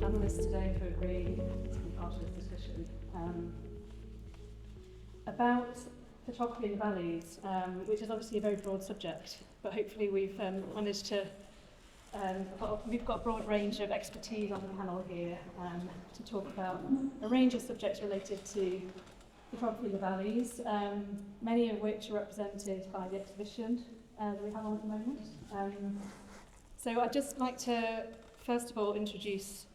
panellists today for agreeing to be part of this discussion about photography in the valleys, which is obviously a very broad subject, but hopefully we've managed to we've got a broad range of expertise on the panel here to talk about a range of subjects related to photography in the valleys, many of which are represented by the exhibition that we have on at the moment. So I'd just like to first of all introduce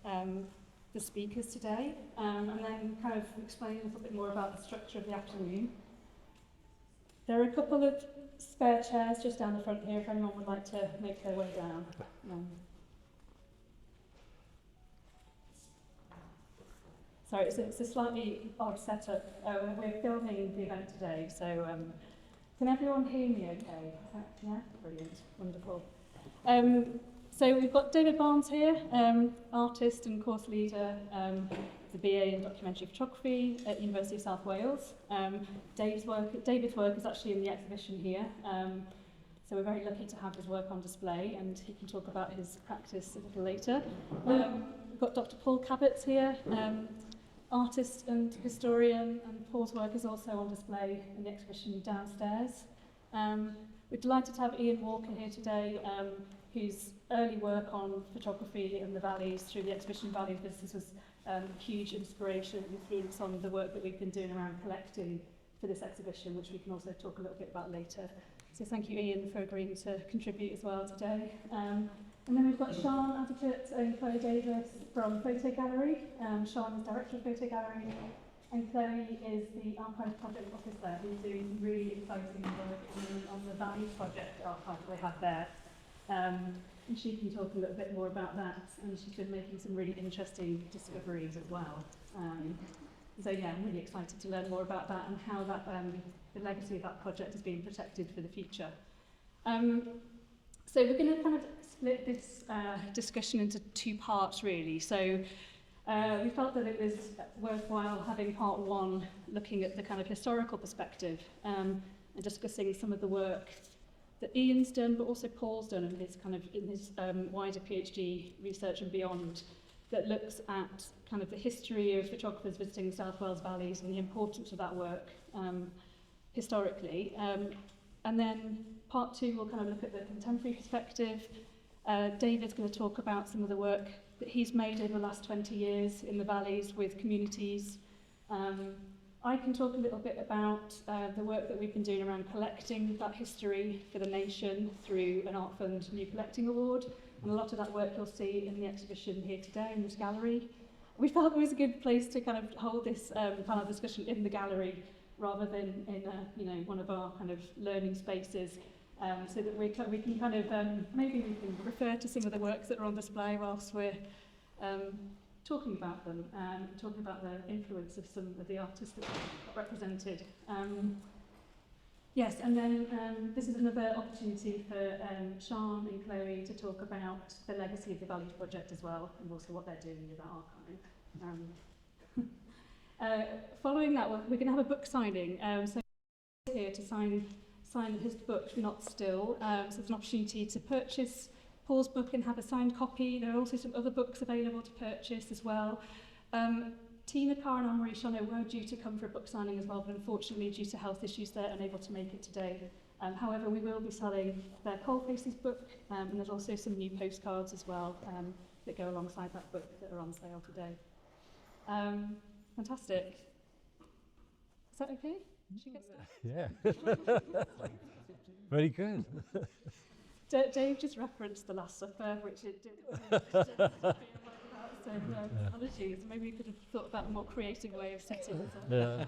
the speakers today and then kind of explain a little bit more about the structure of the afternoon. There are a couple of spare chairs just down the front here if anyone would like to make their way down. Sorry, it's a slightly odd setup. We're filming the event today, so can everyone hear me okay? Yeah? Brilliant, wonderful. So we've got David Barnes here, artist and course leader, the BA in documentary photography at University of South Wales. David's work is actually in the exhibition here, so we're very lucky to have his work on display, and he can talk about his practice a little later. We've got Dr. Paul Cabuts here, artist and historian, and Paul's work is also on display in the exhibition downstairs. We're delighted to have Ian Walker here today, whose early work on photography in the valleys through the exhibition Valley of Visitors was a huge inspiration and influence on the work that we've been doing around collecting for this exhibition, which we can also talk a little bit about later. So thank you, Ian, for agreeing to contribute as well today. And then we've got Siân, Addicott and Chloe Davies from Ffotogallery. Siân is director of Ffotogallery, and Chloe is the archive project officer who's doing really exciting work on the Davies project archive they have there. And she can talk a little bit more about that, and she's been making some really interesting discoveries as well. So yeah, I'm really excited to learn more about that and how that the legacy of that project is being protected for the future. So we're going to kind of split this discussion into two parts really. So we felt that it was worthwhile having part one looking at the kind of historical perspective and discussing some of the work that Ian's done, but also Paul's done in his wider PhD research and beyond, that looks at kind of the history of photographers visiting the South Wales valleys and the importance of that work historically. And then part two will kind of look at the contemporary perspective. David's going to talk about some of the work that he's made over the last 20 years in the valleys with communities. I can talk a little bit about the work that we've been doing around collecting that history for the nation through an Art Fund New Collecting Award, and a lot of that work you'll see in the exhibition here today in this gallery. We felt it was a good place to kind of hold this panel discussion in the gallery rather than in one of our kind of learning spaces, so that we can kind of maybe we can refer to some of the works that are on display whilst we're talking about them, talking about the influence of some of the artists that are represented. Yes, and then this is another opportunity for Siân and Chloe to talk about the legacy of the Values Project as well, and also what they're doing with that archive. Following that, we're going to have a book signing. So here to sign his book, Not Still. So it's an opportunity to purchase Paul's book and have a signed copy. There are also some other books available to purchase as well. Tina, Carr and Anne-Marie Chonnet were due to come for a book signing as well, but unfortunately due to health issues they're unable to make it today. However, we will be selling their Cold Faces book, and there's also some new postcards as well that go alongside that book that are on sale today. Fantastic. Is that okay? Should we get started? Yeah. Very good. Dave just referenced The Last Supper, which it didn't so apologies. Maybe we could have thought about a more creative way of setting this up. Yeah.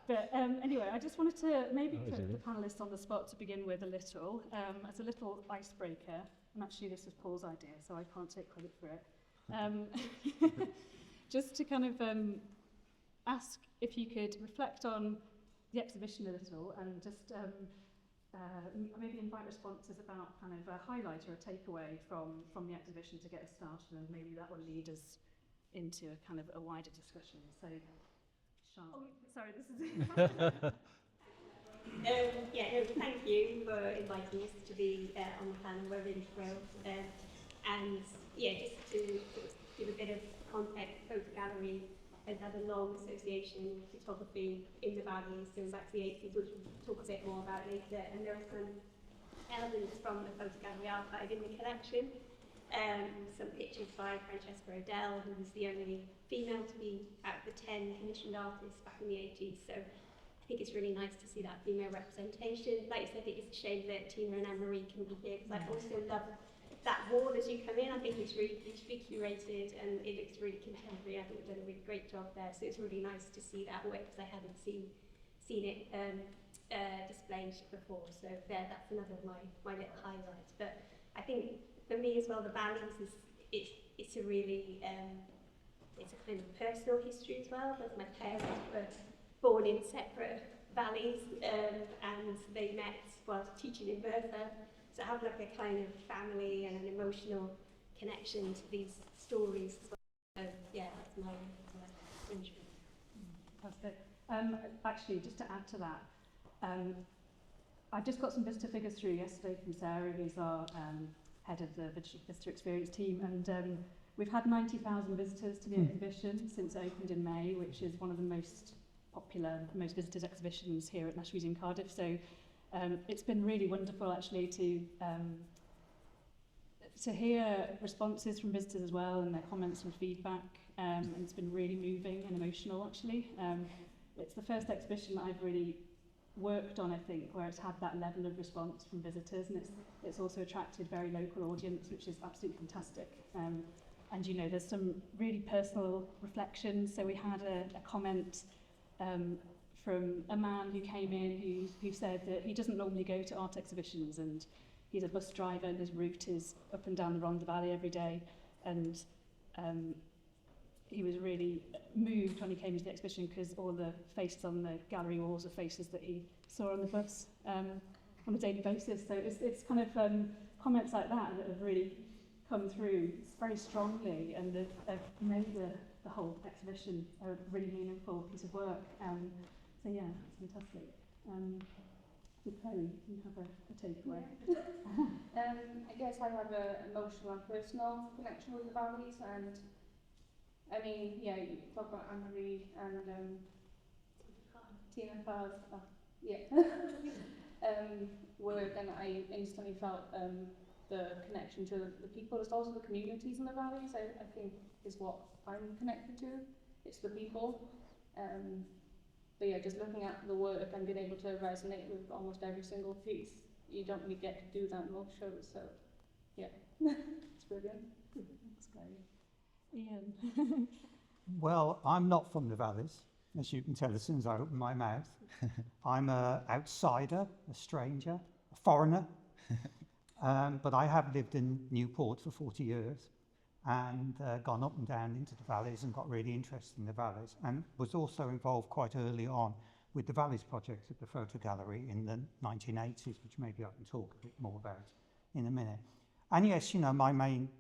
But anyway, I just wanted to maybe put the panellists on the spot to begin with a little, as a little icebreaker. And actually this was Paul's idea, so I can't take credit for it. Just to kind of ask if you could reflect on the exhibition a little and just maybe invite responses about kind of a highlight or a takeaway from the exhibition to get us started, and maybe that will lead us into a kind of a wider discussion. So, Siân. Oh, sorry, this is thank you for inviting us to be on the panel. We're really thrilled. And yeah, just to give a bit of context, Ffotogallery has had a long association with photography in the valleys going back to the 80s, which we'll talk a bit more about later. And there are some elements from the Ffotogallery archive in the collection. Some pictures by Francesca O'Dell, who was the only female to be out of the 10 commissioned artists back in the 80s. So I think it's really nice to see that female representation. Like I said, it is a shame that Tina and Anne-Marie can be here, because I also love that wall as you come in. I think it's really beautifully curated and it looks really contemporary. I think we've done a really great job there. So it's really nice to see that work, because I hadn't seen it displayed before. So there, that's another of my little highlights. But I think for me as well, the valleys it's a really it's a kind of personal history as well. Both my parents were born in separate valleys, and they met while teaching in Merthyr. So I have like a kind of family and an emotional connection to these stories as well. So yeah, that's my interest. That's good. Actually, just to add to that, I just got some visitor figures through yesterday from Sarah, who's our head of the visitor experience team, and we've had 90,000 visitors to the exhibition since it opened in May, which is one of the most popular, most visited exhibitions here at National Museum Cardiff. So it's been really wonderful actually to hear responses from visitors as well, and their comments and feedback, and it's been really moving and emotional actually. It's the first exhibition that I've really worked on, I think, where it's had that level of response from visitors, and it's also attracted very local audience, which is absolutely fantastic. And you know, there's some really personal reflections. So we had a comment from a man who came in who said that he doesn't normally go to art exhibitions, and he's a bus driver and his route is up and down the Rhondda Valley every day, and he was really moved when he came to the exhibition because all the faces on the gallery walls are faces that he saw on the bus on a daily basis. So it's kind of comments like that that have really come through very strongly, and they've made the whole exhibition a really meaningful piece of work. So yeah, it's fantastic. Chloe, you have a takeaway. Yeah. I guess I have an emotional and personal connection with the valleys, and I mean, yeah, you talk about Anne-Marie and Tina Farr's, work, and I instantly felt the connection to the people. It's also the communities in the valleys, I think, is what I'm connected to. It's the people. But yeah, just looking at the work and being able to resonate with almost every single piece, you don't really get to do that in most shows, so yeah, it's brilliant. That's great. Ian. Well, I'm not from the valleys, as you can tell as soon as I open my mouth. I'm an outsider, a stranger, a foreigner, but I have lived in Newport for 40 years and gone up and down into the valleys and got really interested in the valleys, and was also involved quite early on with the Valleys project at the Ffotogallery in the 1980s, which maybe I can talk a bit more about in a minute. And yes, you know, my main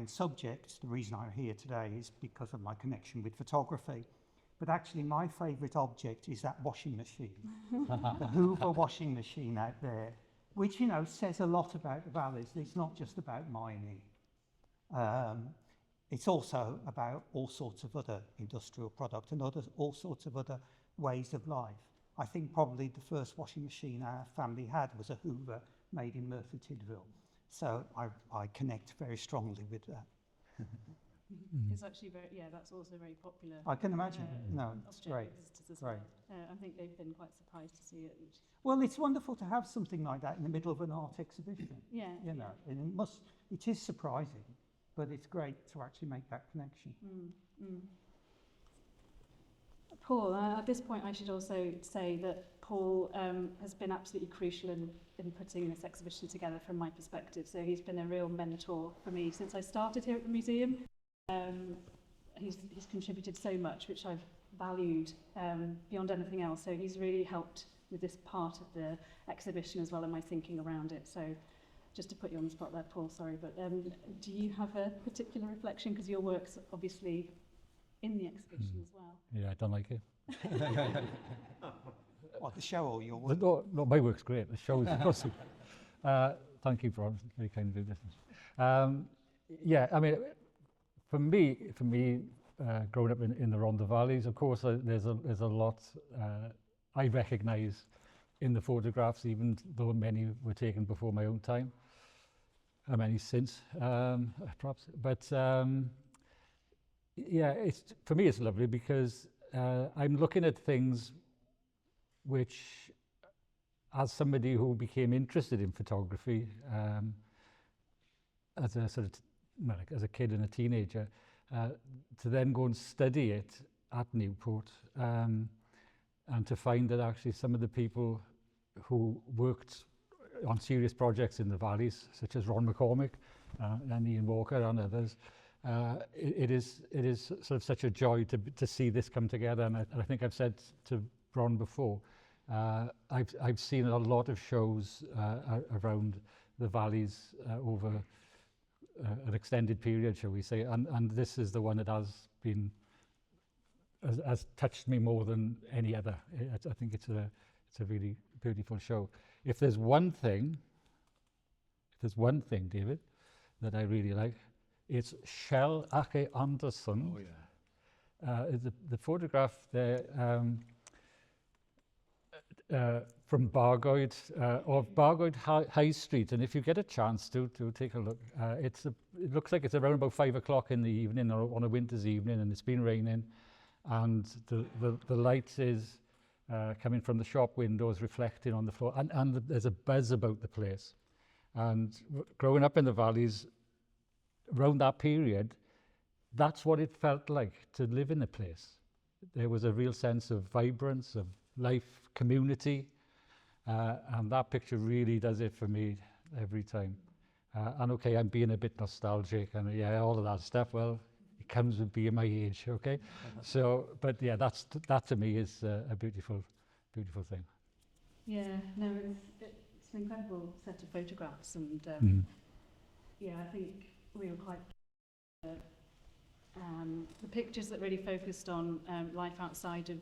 subject, the reason I'm here today, is because of my connection with photography. But actually my favourite object is that washing machine, the Hoover washing machine out there, which, you know, says a lot about the valleys. It's not just about mining. It's also about all sorts of other industrial product and all sorts of other ways of life. I think probably the first washing machine our family had was a Hoover made in Merthyr Tydfil. So I connect very strongly with that. It's actually that's also very popular. I can imagine. No, it's great. Right. I think they've been quite surprised to see it. Well, it's wonderful to have something like that in the middle of an art exhibition. Yeah. You know, and it is surprising, but it's great to actually make that connection. Paul, at this point I should also say that Paul has been absolutely crucial in putting this exhibition together from my perspective. So he's been a real mentor for me since I started here at the museum. He's contributed so much, which I've valued beyond anything else. So he's really helped with this part of the exhibition as well, and my thinking around it. So just to put you on the spot there, Paul, sorry, but do you have a particular reflection? Because your work's obviously in the exhibition as well. Yeah, I don't like it. What, the show or your work? No, my work's great. The show's awesome. Thank you, Bron. Very kind of you. Yeah, I mean, for me, growing up in the Rhondda Valleys, of course, there's a lot I recognise in the photographs, even though many were taken before my own time, and many since, perhaps. But yeah, for me it's lovely because I'm looking at things which, as somebody who became interested in photography as a sort of as a kid and a teenager, to then go and study it at Newport, and to find that actually some of the people who worked on serious projects in the valleys, such as Ron McCormick and Ian Walker and others, it is sort of such a joy to see this come together. And I think I've said to Bron before, I've seen a lot of shows around the valleys over an extended period, shall we say, and this is the one that has touched me more than any other. I think it's a really beautiful show. If there's one thing, David, that I really like, it's Kjell Ake Andersson. Oh yeah. The photograph there from Bargoed, of Bargoed High Street, and if you get a chance to take a look, it looks like it's around about 5 o'clock in the evening, or on a winter's evening, and it's been raining, and the light is coming from the shop windows, reflecting on the floor, and there's a buzz about the place. And growing up in the valleys, around that period, that's what it felt like to live in a place. There was a real sense of vibrance, of life, community, and that picture really does it for me every time. And okay, I'm being a bit nostalgic, and yeah, all of that stuff, well, it comes with being my age, okay? So, but yeah, that to me is a beautiful thing. Yeah, no, it's an incredible set of photographs, and yeah, I think we were quite the pictures that really focused on life outside of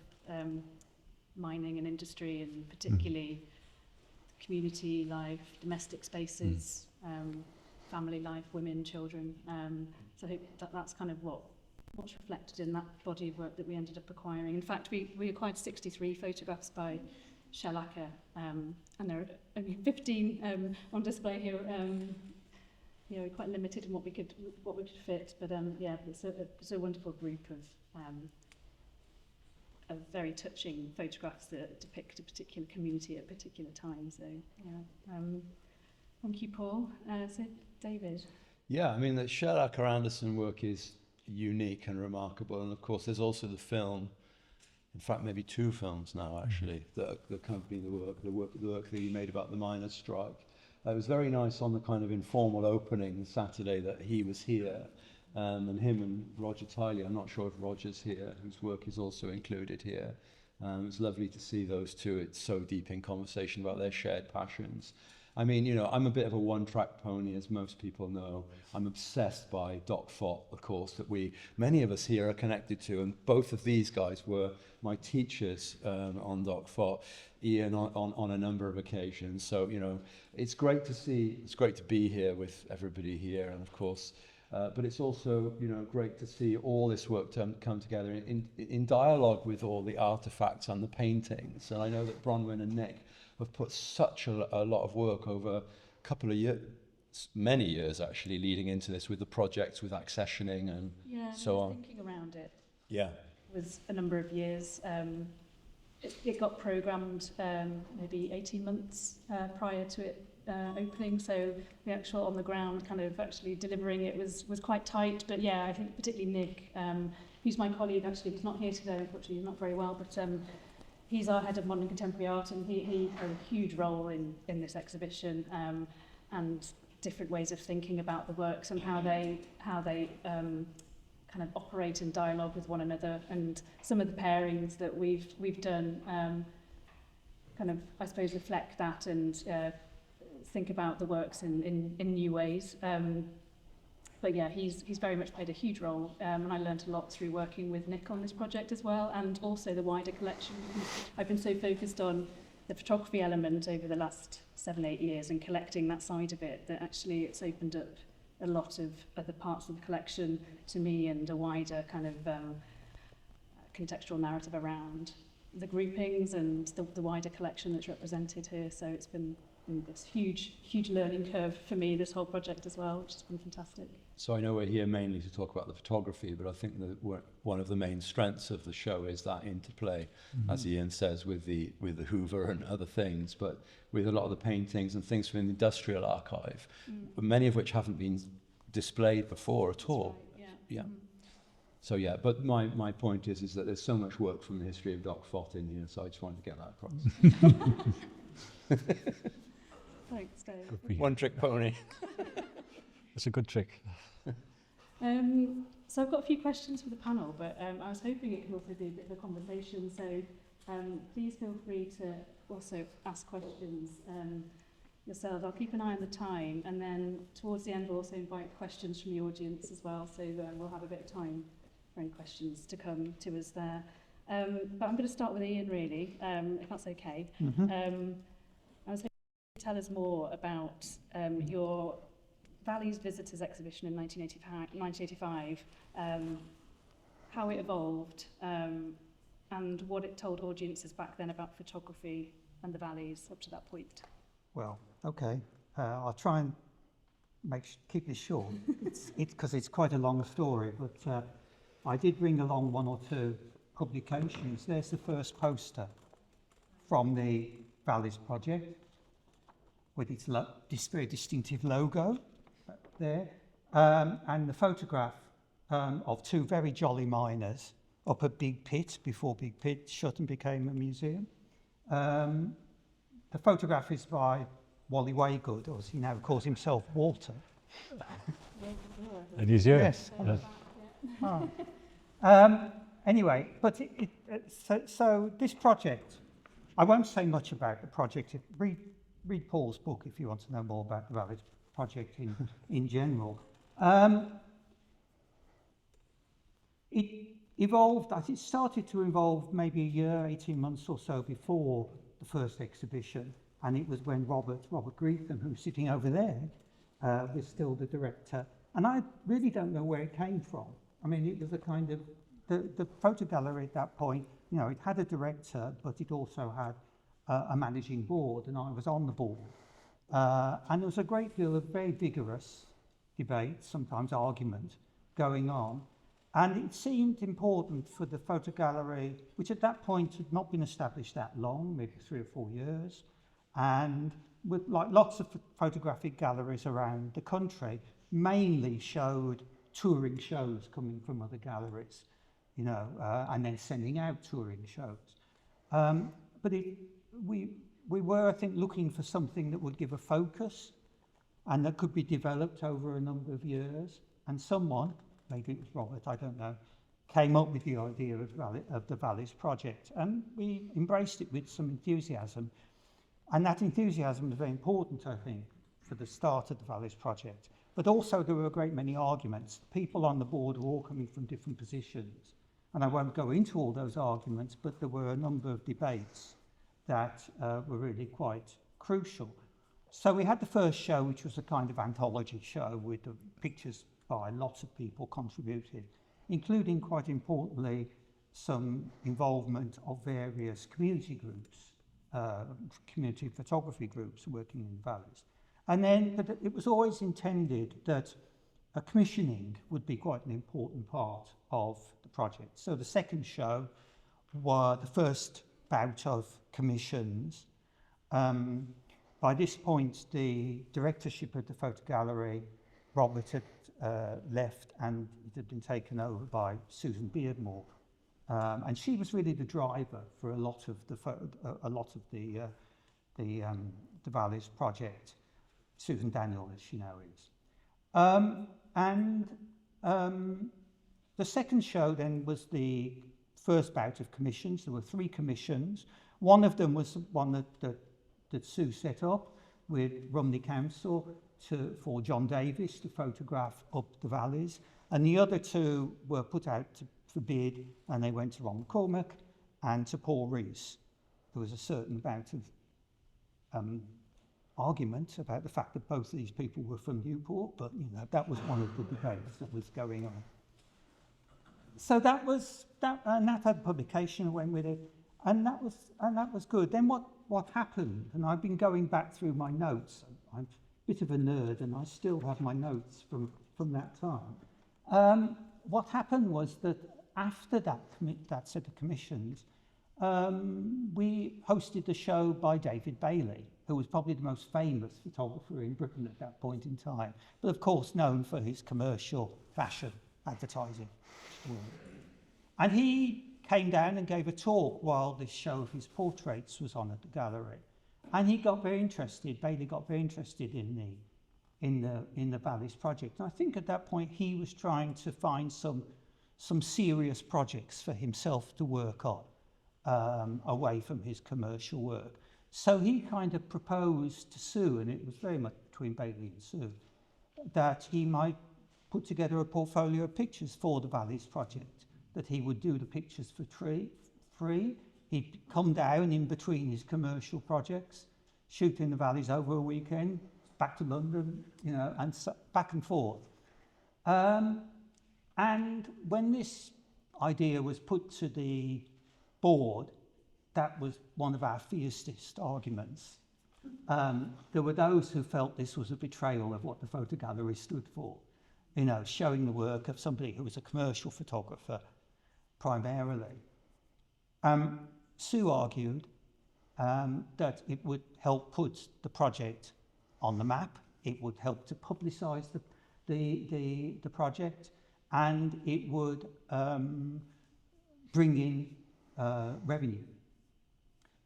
mining and industry, and particularly community life, domestic spaces, family life, women, children. So I hope that's kind of what's reflected in that body of work that we ended up acquiring. In fact, we acquired 63 photographs by Kjell Ake, and there are only 15 on display here. You know, quite limited in what we could fit, but yeah, it's a wonderful group of very touching photographs that depict a particular community at a particular time. So yeah, thank you, Paul. So David. Yeah, I mean, the Kjell Ake Andersson work is unique and remarkable, and of course there's also the film, in fact maybe 2 films now actually, that accompany the work that he made about the miners' strike. It was very nice on the kind of informal opening Saturday that he was here, and him and Roger Tiley, I'm not sure if Roger's here, whose work is also included here. It was lovely to see those two. It's so deep in conversation about their shared passions. I mean, you know, I'm a bit of a one-track pony, as most people know. I'm obsessed by Doc Fott, of course, that many of us here are connected to, and both of these guys were my teachers on Doc Fott, Ian on a number of occasions. So, you know, it's great to be here with everybody here, and of course, but it's also, you know, great to see all this work come together in dialogue with all the artifacts and the paintings. And I know that Bronwen and Nick have put such a lot of work over a couple of years, many years actually, leading into this with the projects, with accessioning and so on. Thinking around it. Yeah. Was a number of years. It got programmed maybe 18 months prior to it opening, so the actual on the ground kind of actually delivering it was quite tight. But yeah, I think particularly Nick, who's my colleague, actually he's not here today, unfortunately he's not very well, but he's our head of modern contemporary art, and he had a huge role in this exhibition, and different ways of thinking about the works and how they kind of operate in dialogue with one another, and some of the pairings that we've done kind of, I suppose, reflect that and think about the works in new ways. But yeah, he's very much played a huge role, and I learned a lot through working with Nick on this project as well, and also the wider collection. I've been so focused on the photography element over the last 7-8 years and collecting that side of it, that actually it's opened up a lot of other parts of the collection to me and a wider kind of contextual narrative around the groupings and the wider collection that's represented here. So it's been this huge learning curve for me, this whole project as well, which has been fantastic. So I know we're here mainly to talk about the photography, but I think that one of the main strengths of the show is that interplay, as Ian says, with the Hoover and other things, but with a lot of the paintings and things from the industrial archive, but many of which haven't been displayed before at all. Right, Yeah. So yeah, but my point is that there's so much work from the history of Doc Ffoton in here, so I just wanted to get that across. Thanks, Dave. One trick pony. It's a good trick. So I've got a few questions for the panel, but I was hoping it could also be a bit of a conversation. So please feel free to also ask questions yourselves. I'll keep an eye on the time, and then towards the end we'll also invite questions from the audience as well, so we'll have a bit of time for any questions to come to us there. But I'm going to start with Ian, really, if that's okay. I was hoping you could tell us more about your Valleys Visitors Exhibition in 1985, how it evolved, and what it told audiences back then about photography and the Valleys up to that point. Well, okay. I'll try and keep this short. It's because it's quite a long story, but I did bring along one or two publications. There's the first poster from the Valleys project with its this very distinctive logo there, and the photograph of two very jolly miners up at Big Pit before Big Pit shut and became a museum. The photograph is by Wally Waygood, or as he now calls himself, Walter. And he's here. Yes. Anyway, but so this project, I won't say much about the project. Read Paul's book if you want to know more about the Valleys project in general. It evolved, as it started to evolve maybe a year, 18 months or so before the first exhibition, and it was when Robert Greetham, who's sitting over there, was still the director. And I really don't know where it came from. I mean, it was a kind of, the Ffotogallery at that point, you know, it had a director, but it also had a managing board, and I was on the board. And there was a great deal of very vigorous debate, sometimes argument, going on. And it seemed important for the Ffotogallery, which at that point had not been established that long, maybe 3 or 4 years, and with like lots of photographic galleries around the country, mainly showed touring shows coming from other galleries, you know, and then sending out touring shows. But we were, I think, looking for something that would give a focus and that could be developed over a number of years. And someone, maybe it was Robert, I don't know, came up with the idea of the Valleys project. And we embraced it with some enthusiasm. And that enthusiasm was very important, I think, for the start of the Valleys project. But also there were a great many arguments. People on the board were all coming from different positions. And I won't go into all those arguments, but there were a number of debates that were really quite crucial. So we had the first show, which was a kind of anthology show with the pictures by lots of people contributed, including, quite importantly, some involvement of various community groups, community photography groups working in the Valleys. And then, but it was always intended that a commissioning would be quite an important part of the project. So the second show were the first bout of commissions. By this point, the directorship of the Ffotogallery, Robert had left, and it had been taken over by Susan Beardmore, and she was really the driver for a lot of the Valleys project. Susan Daniel, as she now is. The second show then was the first bout of commissions. There were 3 commissions. One of them was one that Sue set up with Rumney Council for John Davies to photograph up the valleys. And the other 2 were put out for bid, and they went to Ron McCormack and to Paul Rees. There was a certain amount of argument about the fact that both of these people were from Newport, but you know, that was one of the debates that was going on. So that was that, and that had publication went with it, and that was good. Then what happened? And I've been going back through my notes. I'm a bit of a nerd, and I still have my notes from that time. What happened was that after that set of commissions, we hosted a show by David Bailey, who was probably the most famous photographer in Britain at that point in time, but of course known for his commercial fashion advertising work. And he came down and gave a talk while this show of his portraits was on at the gallery. And he got very interested, Bailey got very interested in the Davies project. And I think at that point he was trying to find some serious projects for himself to work on, away from his commercial work. So he kind of proposed to Sue, and it was very much between Bailey and Sue, that he might put together a portfolio of pictures for the Davies project, that he would do the pictures for free. He'd come down in between his commercial projects, shoot in the valleys over a weekend, back to London, you know, and so back and forth. And when this idea was put to the board, that was one of our fiercest arguments. There were those who felt this was a betrayal of what the Ffotogallery stood for, you know, showing the work of somebody who was a commercial photographer primarily. Sue argued that it would help put the project on the map, it would help to publicise the project, and it would bring in revenue.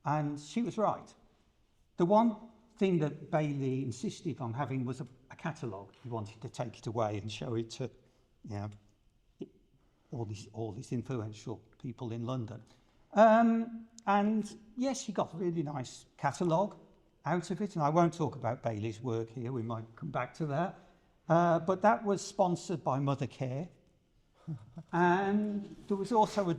And she was right. The one thing that Bailey insisted on having was a catalogue. He wanted to take it away and show it to, you know, all these influential people in London. And yes, he got a really nice catalogue out of it, and I won't talk about Bailey's work here, we might come back to that. But that was sponsored by Mother Care. And there was also a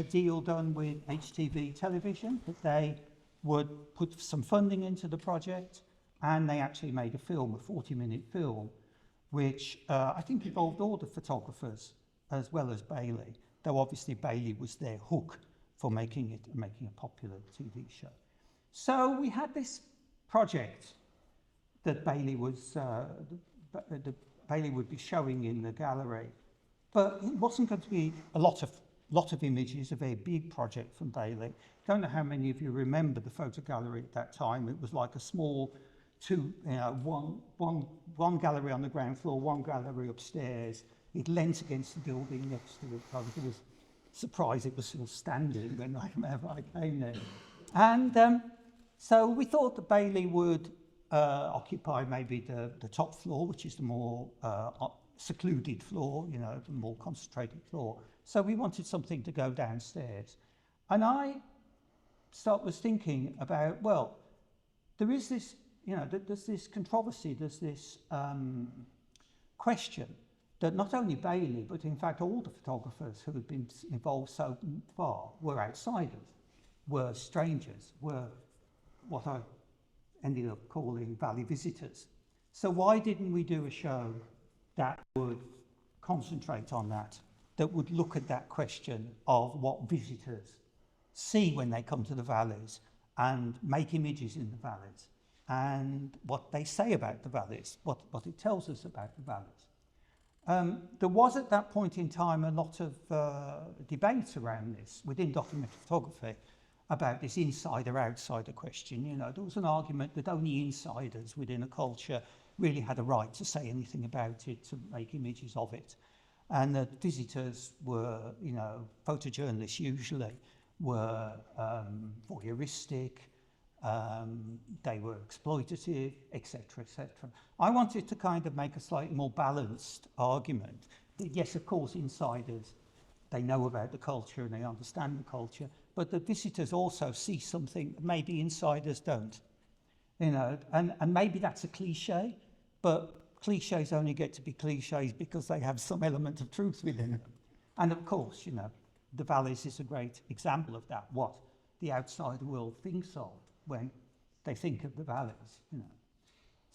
deal done with HTV television, that they would put some funding into the project, and they actually made a film, a 40-minute film, which I think involved all the photographers as well as Bailey, though obviously Bailey was their hook for making a popular TV show. So we had this project that Bailey would be showing in the gallery, but it wasn't going to be a lot of images, a very big project from Bailey. Don't know how many of you remember the Ffotogallery at that time. It was like a small one gallery on the ground floor, one gallery upstairs. It leant against the building next to it. I was surprised it was still standing whenever I came there. And so we thought that Bailey would occupy maybe the top floor, which is the more secluded floor, you know, the more concentrated floor. So we wanted something to go downstairs. And I was thinking about, well, there is this, you know, there's this controversy, there's this question that not only Bailey, but in fact all the photographers who had been involved so far were outsiders, were strangers, were what I ended up calling valley visitors. So why didn't we do a show that would concentrate on that would look at that question of what visitors see when they come to the valleys and make images in the valleys and what they say about the valleys, what it tells us about the valleys. There was at that point in time a lot of debate around this within documentary photography about this insider-outsider question. You know, there was an argument that only insiders within a culture really had a right to say anything about it, to make images of it. And that visitors were, you know, photojournalists usually, were voyeuristic, they were exploitative, etc., etc. I wanted to kind of make a slightly more balanced argument that yes, of course, insiders, they know about the culture and they understand the culture, but the visitors also see something that maybe insiders don't. You know, and maybe that's a cliche, but cliches only get to be cliches because they have some element of truth within them. And of course, you know, the valleys is a great example of that, what the outside world thinks of when they think of the valleys, you know.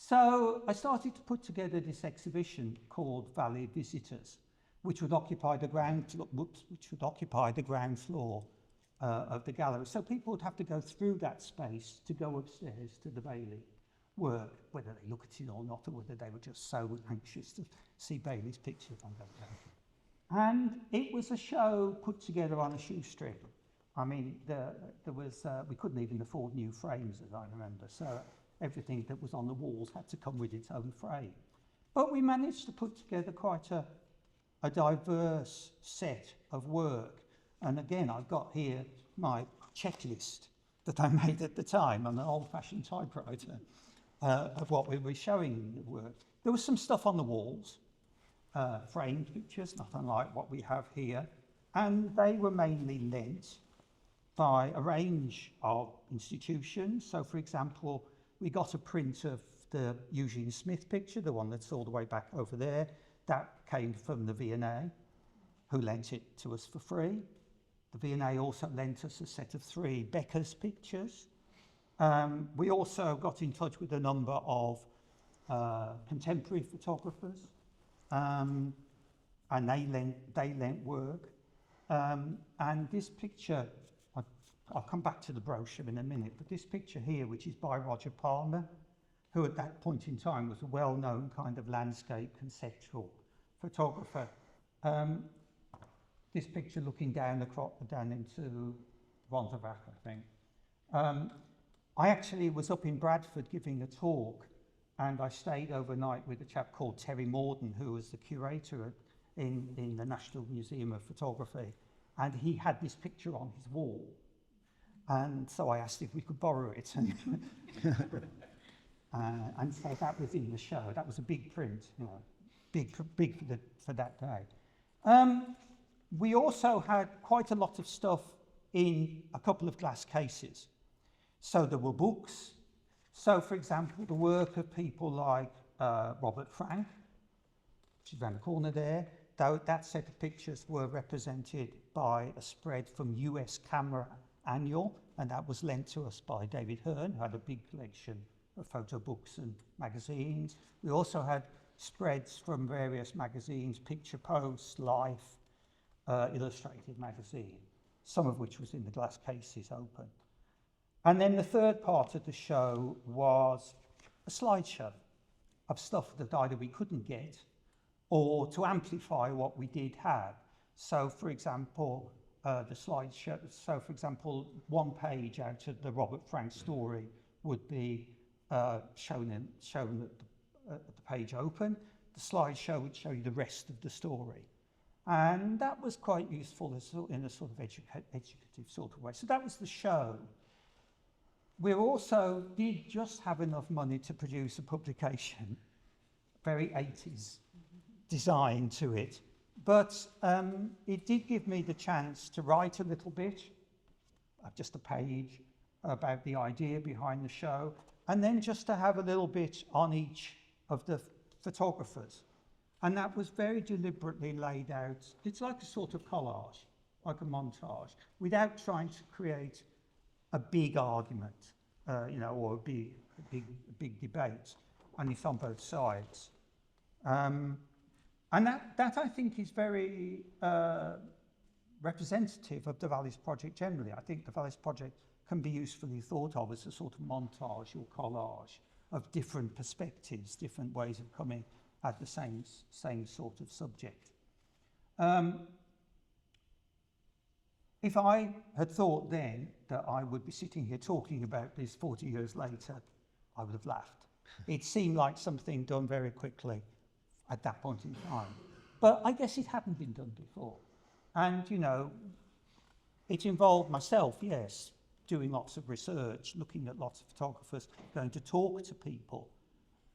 So I started to put together this exhibition called Valley Visitors, which would occupy the ground floor of the gallery. So people would have to go through that space to go upstairs to the Bailey work, whether they look at it or not, or whether they were just so anxious to see Bailey's picture. I don't know. And it was a show put together on a shoestring. I mean, we couldn't even afford new frames, as I remember, so everything that was on the walls had to come with its own frame. But we managed to put together quite a diverse set of work. And again, I've got here my checklist that I made at the time on an old-fashioned typewriter of what we were showing in the work. There was some stuff on the walls, framed pictures, not unlike what we have here, and they were mainly lent by a range of institutions. So, for example, we got a print of the Eugene Smith picture, the one that's all the way back over there. That came from the V&A, who lent it to us for free. The V&A also lent us a set of 3 Becker's pictures. We also got in touch with a number of contemporary photographers, and they lent work. And this picture, I'll come back to the brochure in a minute, but this picture here, which is by Roger Palmer, who at that point in time was a well-known kind of landscape conceptual photographer. This picture looking down into Rondervac, I think. I actually was up in Bradford giving a talk, and I stayed overnight with a chap called Terry Morden, who was the curator in the National Museum of Photography, and he had this picture on his wall. And so I asked if we could borrow it. And so that was in the show. That was a big print, you know, big for that day. We also had quite a lot of stuff in a couple of glass cases. So there were books. So, for example, the work of people like Robert Frank, which is around the corner there. That set of pictures were represented by a spread from US Camera Annual, and that was lent to us by David Hearn, who had a big collection of photo books and magazines. We also had spreads from various magazines, Picture Post, Life, Illustrated magazine, some of which was in the glass cases open. And then the third part of the show was a slideshow of stuff that either we couldn't get or to amplify what we did have. So, for example, the slideshow, so for example, one page out of the Robert Frank story would be shown at the page open. The slideshow would show you the rest of the story. And that was quite useful in a sort of educative sort of way. So that was the show. We also did just have enough money to produce a publication, very 80s design to it. But it did give me the chance to write a little bit, just a page, about the idea behind the show, and then just to have a little bit on each of the photographers. And that was very deliberately laid out. It's like a sort of collage, like a montage, without trying to create a big argument, or a big debate, and it's on both sides. And that I think is very representative of the Valleys Project generally. I think the Valleys Project can be usefully thought of as a sort of montage or collage of different perspectives, different ways of coming at the same sort of subject. If I had thought then that I would be sitting here talking about this 40 years later, I would have laughed. It seemed like something done very quickly at that point in time. But I guess it hadn't been done before. And, it involved myself, yes, doing lots of research, looking at lots of photographers, going to talk to people.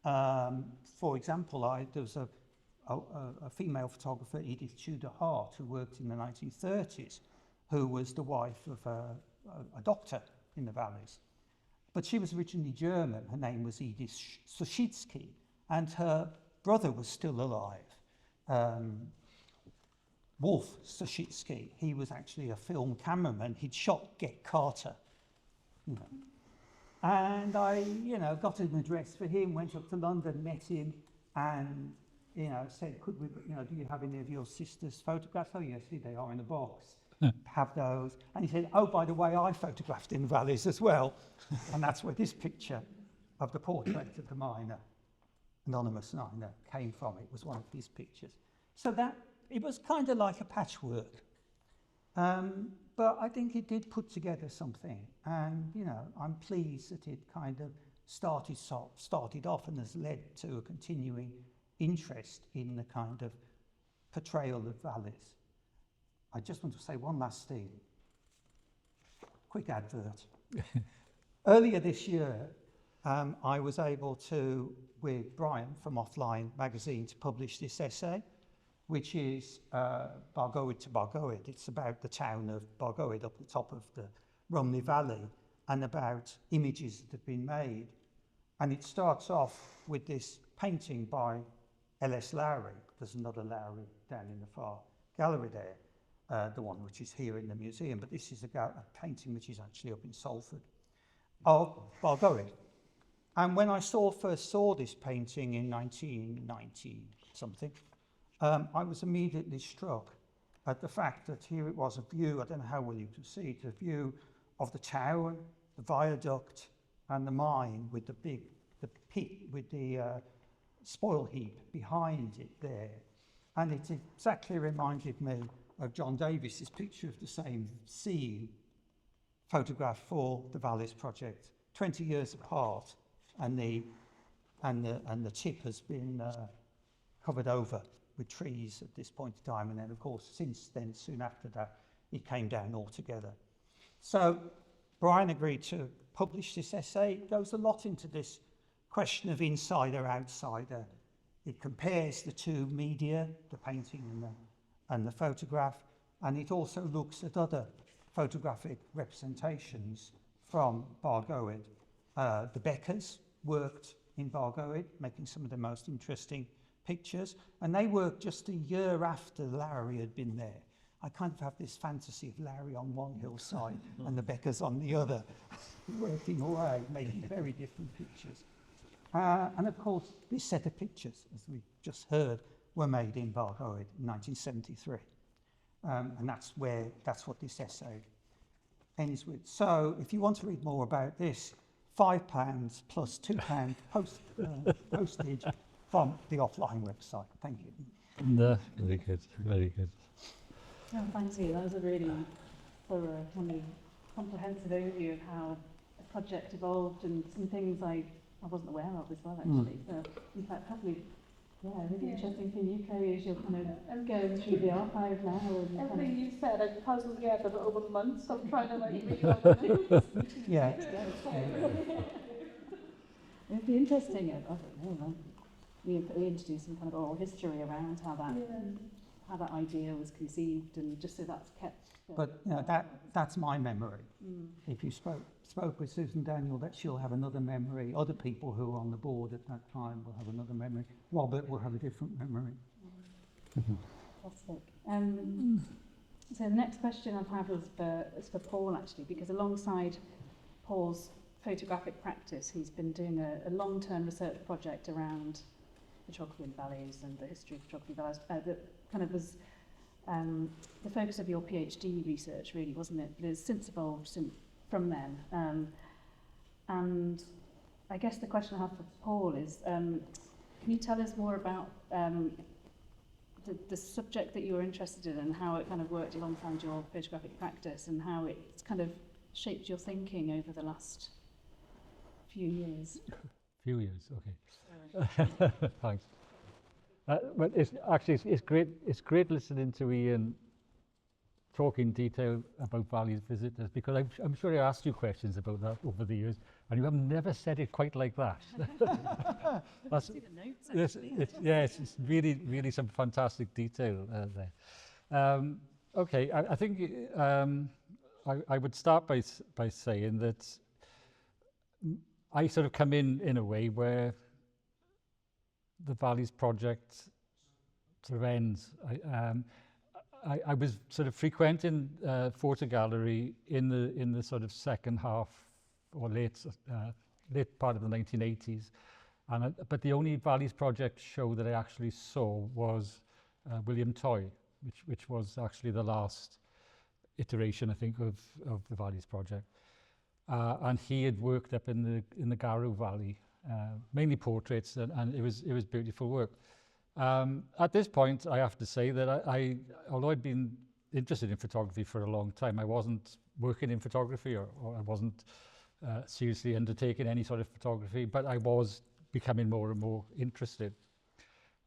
For example, there was a female photographer, Edith Tudor Hart, who worked in the 1930s, who was the wife of a doctor in the Valleys. But she was originally German. Her name was Edith Suschitsky, and her brother was still alive. Wolf Suschitsky, he was actually a film cameraman. He'd shot Get Carter. And I, got an address for him, went up to London, met him, and, said, could we, do you have any of your sister's photographs? Oh, yes, here they are in a box. Have those. And he said, oh, by the way, I photographed in the valleys as well. And that's where this picture of the portrait of the miner, anonymous miner, came from. It was one of his pictures. So that, it was kind of like a patchwork. But I think it did put together something. And, I'm pleased that it kind of started off and has led to a continuing interest in the kind of portrayal of valleys. I just want to say one last thing. Quick advert. Earlier this year, I was able to, with Brian from Offline magazine, to publish this essay, which is Bargoed to Bargoed. It's about the town of Bargoed up the top of the Rumney Valley and about images that have been made. And it starts off with this painting by L.S. Lowry. There's another Lowry down in the far gallery there. The one which is here in the museum, but this is a painting which is actually up in Salford, of Bargoed. And when I first saw this painting in 1990 something, I was immediately struck at the fact that here it was a view, I don't know how well you can see it, a view of the town, the viaduct, and the mine with the pit with the spoil heap behind it there. And it exactly reminded me of John Davies' picture of the same scene, photographed for the Valleys project, 20 years apart, and the tip has been covered over with trees at this point in time, and then of course since then, soon after that, it came down altogether. So Brian agreed to publish this essay. It goes a lot into this question of insider-outsider. It compares the two media, the painting and the photograph, and it also looks at other photographic representations from Bargoed. The Beckers worked in Bargoed, making some of the most interesting pictures, and they worked just a year after Lowry had been there. I kind of have this fantasy of Lowry on one hillside and the Beckers on the other, working away, making very different pictures. And of course, this set of pictures, as we just heard, were made in Bargoed in 1973. And that's what this essay ends with. So if you want to read more about this, £5 plus £2 postage from the Offline website. Thank you. No, very good, very good. Oh, thank you. That was a really thorough, comprehensive overview of how the project evolved and some things I wasn't aware of as well, actually. So, in fact, probably, really interesting for you, Kerry, as you're kind of going through the archive now. And everything you said, I've puzzled together for over months. I'm trying to read all the notes. Yeah. It'd be interesting. I don't know. We introduced some kind of oral history around how that idea was conceived, and just so that's kept. But that's my memory. If you spoke with Susan Daniel, that she'll have another memory. Other people who were on the board at that time will have another memory. Robert will have a different memory. Fantastic. So the next question I have is for Paul, actually, because alongside Paul's photographic practice, he's been doing a long-term research project around photography in valleys and the history of photography in valleys. That kind of was the focus of your PhD research, really, wasn't it? But it's since evolved from then. And I guess the question I have for Paul is, can you tell us more about the subject that you were interested in and how it kind of worked alongside your photographic practice and how it's kind of shaped your thinking over the last few years? Few years, okay. Thanks. But it's great listening to Ian talk in detail about Valley's visitors, because I'm sure I asked you questions about that over the years, and you have never said it quite like that. That's, see the notes, it's really, really some fantastic detail there. Okay, I think I would start by saying that I sort of come in a way where the Valleys project sort of ends. I was sort of frequenting Ffotogallery in the sort of second half or late part of the 1980s. But the only Valleys project show that I actually saw was William Toy, which was actually the last iteration, I think, of the Valleys project. And he had worked up in the Garw Valley, mainly portraits, and it was beautiful work. At this point, I have to say that although I'd been interested in photography for a long time, I wasn't working in photography, or I wasn't seriously undertaking any sort of photography, but I was becoming more and more interested.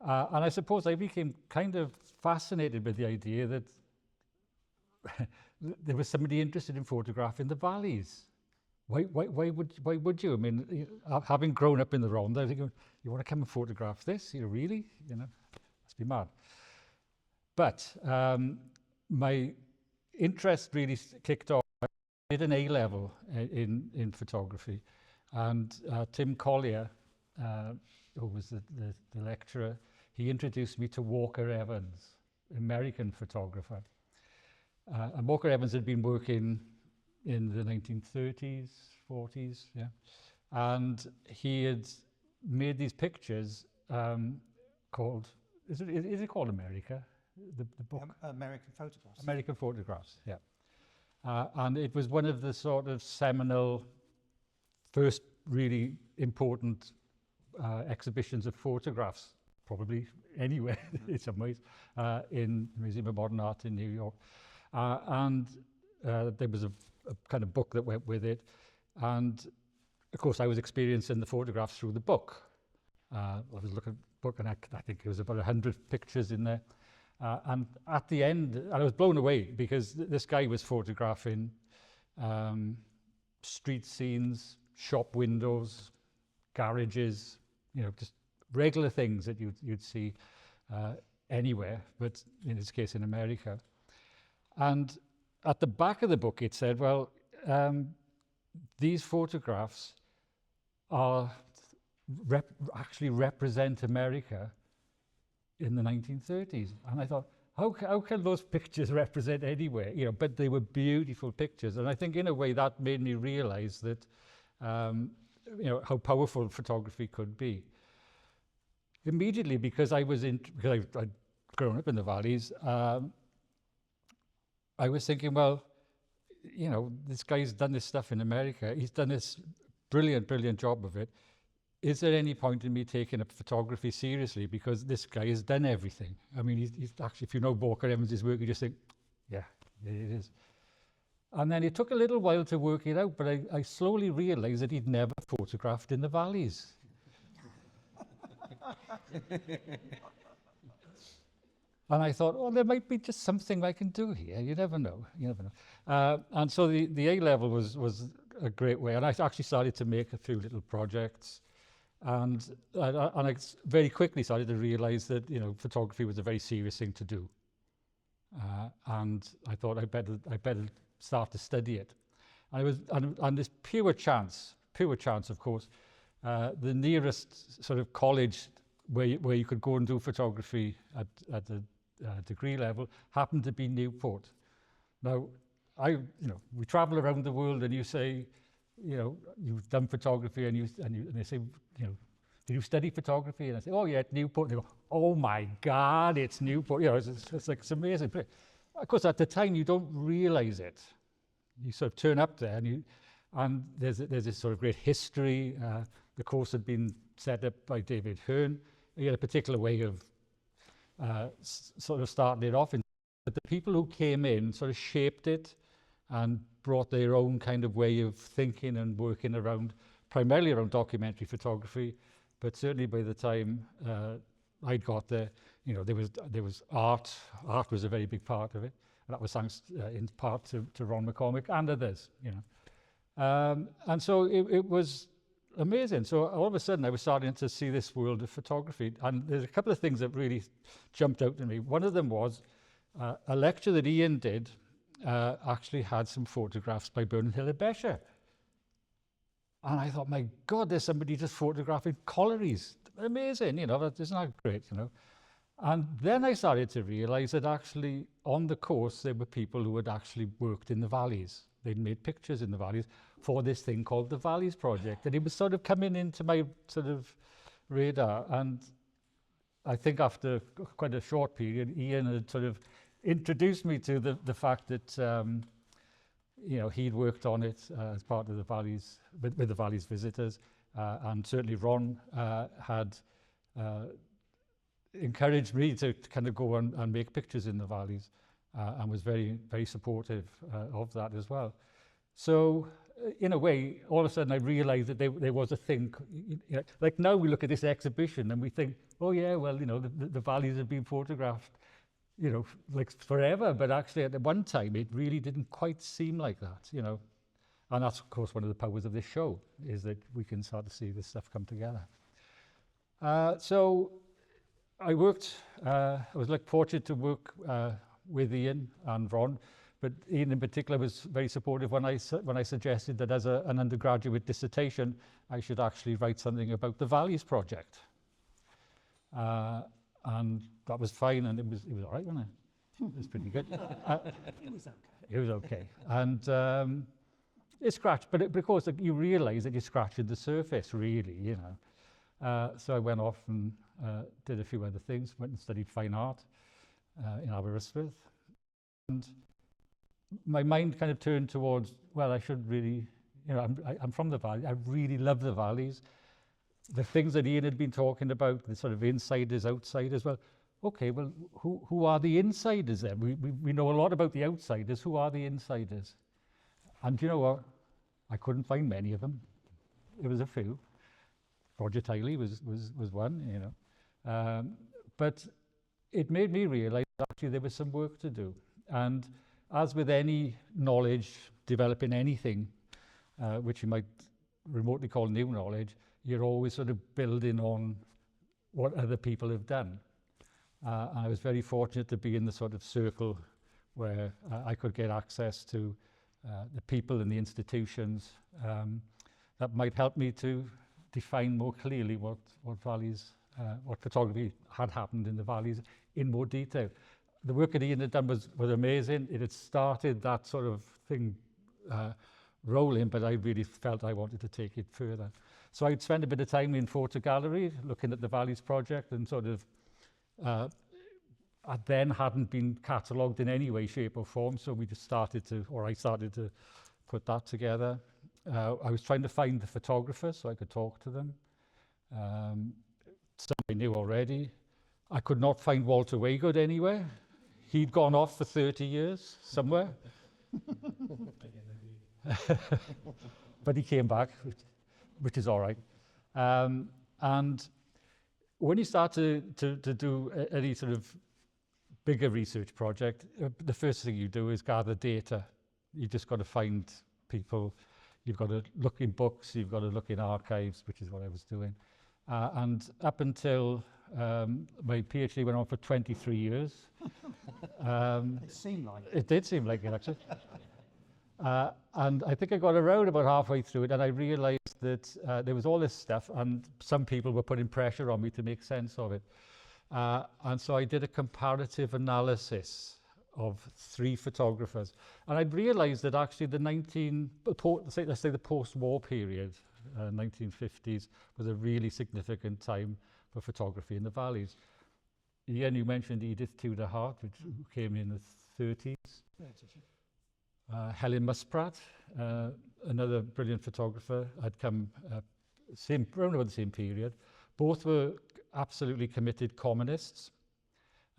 And I suppose I became kind of fascinated with the idea that there was somebody interested in photographing the valleys. Why would you? I mean, having grown up in the Rhondda, I think, you want to come and photograph this? Really? Must be mad. But my interest really kicked off. I did an A-level in photography, and Tim Collier, who was the lecturer, he introduced me to Walker Evans, American photographer. And Walker Evans had been working in the 1930s, 40s, yeah. And he had made these pictures called, is it called America? The book? American Photographs. American Photographs, yeah. And it was one of the sort of seminal, first really important exhibitions of photographs, probably anywhere in some ways, in the Museum of Modern Art in New York. And there was a kind of book that went with it. And of course, I was experiencing the photographs through the book. I was looking at the book, and I think there was about 100 pictures in there. And at the end, I was blown away because this guy was photographing street scenes, shop windows, garages, just regular things that you'd see anywhere, but in this case in America. And at the back of the book, it said, well, these photographs actually represent America in the 1930s. And I thought, how can those pictures represent anywhere? But they were beautiful pictures. And I think in a way that made me realize that, how powerful photography could be. Immediately, because I'd grown up in the valleys, I was thinking, well, this guy's done this stuff in America. He's done this brilliant job of it. Is there any point in me taking up photography seriously? Because this guy has done everything. I mean, he's actually, if you know Walker Evans' work, you just think, yeah, it is. And then it took a little while to work it out, but I slowly realized that he'd never photographed in the valleys. And I thought, oh, there might be just something I can do here. You never know. And so the A-level was a great way. And I actually started to make a few little projects. And I very quickly started to realize that, photography was a very serious thing to do. And I thought I better start to study it. And this pure chance, of course, the nearest sort of college where you could go and do photography at the degree level happened to be Newport. Now, we travel around the world, and you say, you've done photography, and they say, did you study photography? And I say, oh yeah, at Newport. And they go, oh my God, it's Newport. It's like, it's amazing. Of course, at the time you don't realize it. You sort of turn up there, and there's this sort of great history. The course had been set up by David Hearn. He had a particular way of sort of starting it off. But the people who came in sort of shaped it and brought their own kind of way of thinking and working primarily around documentary photography. But certainly by the time I'd got there, there was art. Art was a very big part of it. And that was thanks in part to Ron McCormick and others, And so it was amazing. So all of a sudden I was starting to see this world of photography. And there's a couple of things that really jumped out to me. One of them was a lecture that Ian did actually had some photographs by Bernard Hill of Besher. And I thought, my God, there's somebody just photographing collieries. Amazing, isn't that great, And then I started to realize that actually on the course there were people who had actually worked in the valleys. they'd made pictures in the valleys for this thing called the Valleys Project. And it was sort of coming into my sort of radar. And I think after quite a short period, Ian had sort of introduced me to the fact that, you know, he'd worked on it as part of the Valleys, with the Valleys visitors. And certainly Ron had encouraged me to kind of go and make pictures in the valleys, and was very, very supportive of that as well. So in a way, all of a sudden I realized that there was a thing, you know, like now we look at this exhibition and we think, oh yeah, well, you know, the valleys have been photographed, you know, like forever, but actually at one time it really didn't quite seem like that, you know. And that's, of course, one of the powers of this show, is that we can start to see this stuff come together. So I worked, I was like fortunate to work with Ian and Ron, but Ian in particular was very supportive when I suggested that as an undergraduate dissertation, I should actually write something about the Valleys Project. And that was fine, and it was all right, wasn't it? It was pretty good. It was okay. It was okay. And it scratched, but of course you realise that you're scratching the surface, really, you know. So I went off and did a few other things, went and studied fine art in Aberystwyth. And my mind kind of turned towards, well, I should really, you know, I'm from the valley, I really love the valleys. The things that Ian had been talking about, the sort of insiders, outsiders, well, okay, well, who are the insiders then? We know a lot about the outsiders, who are the insiders? And you know what? I couldn't find many of them. It was a few. Roger Tiley was one, you know. But it made me realize actually there was some work to do. And as with any knowledge, developing anything, which you might remotely call new knowledge, you're always sort of building on what other people have done. And I was very fortunate to be in the sort of circle where I could get access to the people and the institutions that might help me to define more clearly what valleys, what photography had happened in the valleys in more detail. The work that Ian had done was amazing. It had started that sort of thing rolling, but I really felt I wanted to take it further. So I'd spent a bit of time in Ffotogallery looking at the Valleys Project, and sort of I then hadn't been catalogued in any way, shape or form, so we just started to, or I started to put that together. I was trying to find the photographers so I could talk to them. Some I knew already. I could not find Walter Waygood anywhere. He'd gone off for 30 years somewhere. But he came back, which is all right. And when you start to do any sort of bigger research project, the first thing you do is gather data. You just got to find people. You've got to look in books. You've got to look in archives, which is what I was doing. And up until my PhD went on for 23 years. It seemed like it. It did seem like it, actually. And I think I got around about halfway through it, and I realized that there was all this stuff, and some people were putting pressure on me to make sense of it. And so I did a comparative analysis of 3 photographers. And I realized that actually let's say the post-war period, 1950s, was a really significant time for photography in the valleys. Ian, you mentioned Edith Tudor Hart, which came in the 30s. Helen Muspratt, another brilliant photographer, had come around about the same period. Both were absolutely committed communists,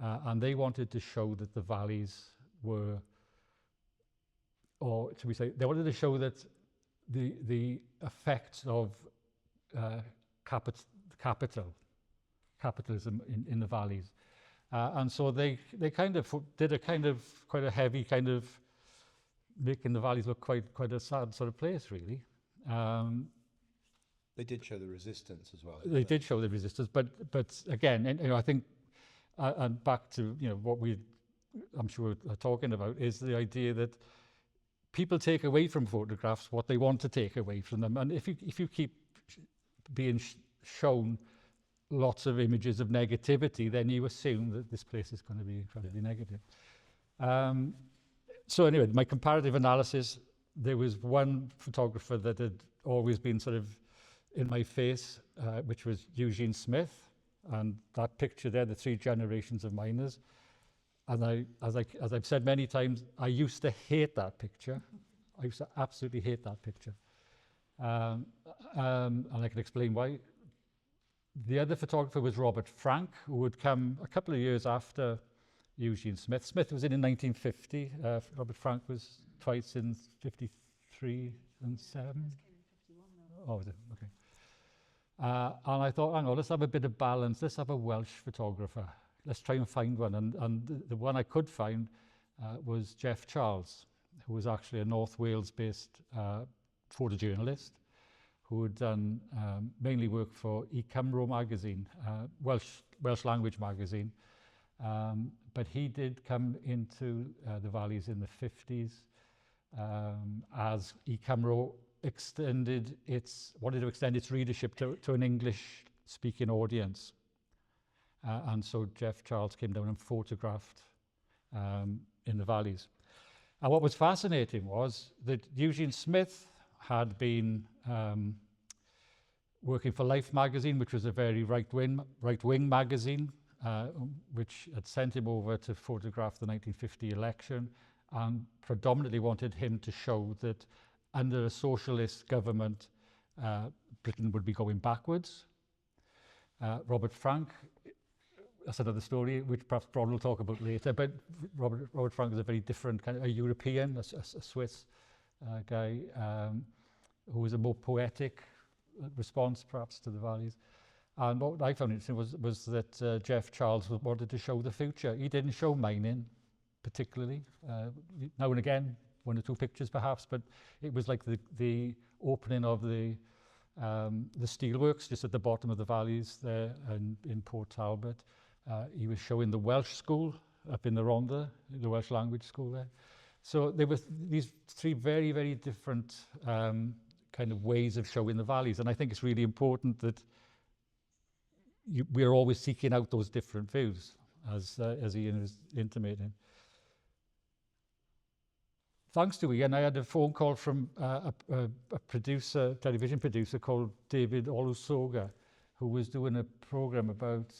and they wanted to show that the valleys were, or should we say, they wanted to show that the effects of capitalism in the valleys. And so they kind of did a kind of quite a heavy kind of making the valleys look quite a sad sort of place, really. They did show the resistance as well. They did show the resistance, but again, and, you know, I think, and back to, you know, what I'm sure are talking about, is the idea that people take away from photographs what they want to take away from them, and if you keep being shown lots of images of negativity, then you assume that this place is going to be incredibly negative. So anyway, my comparative analysis there was one photographer that had always been sort of in my face, which was Eugene Smith. And that picture there, the 3 generations of miners. And as I've said many times, I used to hate that picture. I used to absolutely hate that picture. And I can explain why. The other photographer was Robert Frank, who would come a couple of years after Eugene Smith. Smith was in 1950. Robert Frank was twice in 53 and 7. Oh, was it? Okay. And I thought, hang on, let's have a bit of balance. Let's have a Welsh photographer. Let's try and find one. And the one I could find was Jeff Charles, who was actually a North Wales-based photojournalist who had done mainly work for I Cymro magazine, Welsh language magazine. But he did come into the valleys in the 50s as I Cymro wanted to extend its readership to an English-speaking audience. And so Jeff Charles came down and photographed in the valleys. And what was fascinating was that Eugene Smith had been working for Life magazine, which was a very right-wing magazine, which had sent him over to photograph the 1950 election and predominantly wanted him to show that under a socialist government, Britain would be going backwards. Robert Frank, that's another story, which perhaps Bron will talk about later, but Robert Frank is a very different kind of a European, a Swiss guy, who was a more poetic response perhaps to the valleys. And what I found interesting was that Jeff Charles wanted to show the future. He didn't show mining particularly. Now and again, 1 or 2 pictures perhaps, but it was like the opening of the steelworks just at the bottom of the valleys there in Port Talbot. He was showing the Welsh school up in the Rhondda, the Welsh language school there. So there were these 3 very, very different kind of ways of showing the valleys. And I think it's really important that we're always seeking out those different views, as Ian was intimating. Thanks to Ian, I had a phone call from a producer, television producer called David Olusoga, who was doing a program about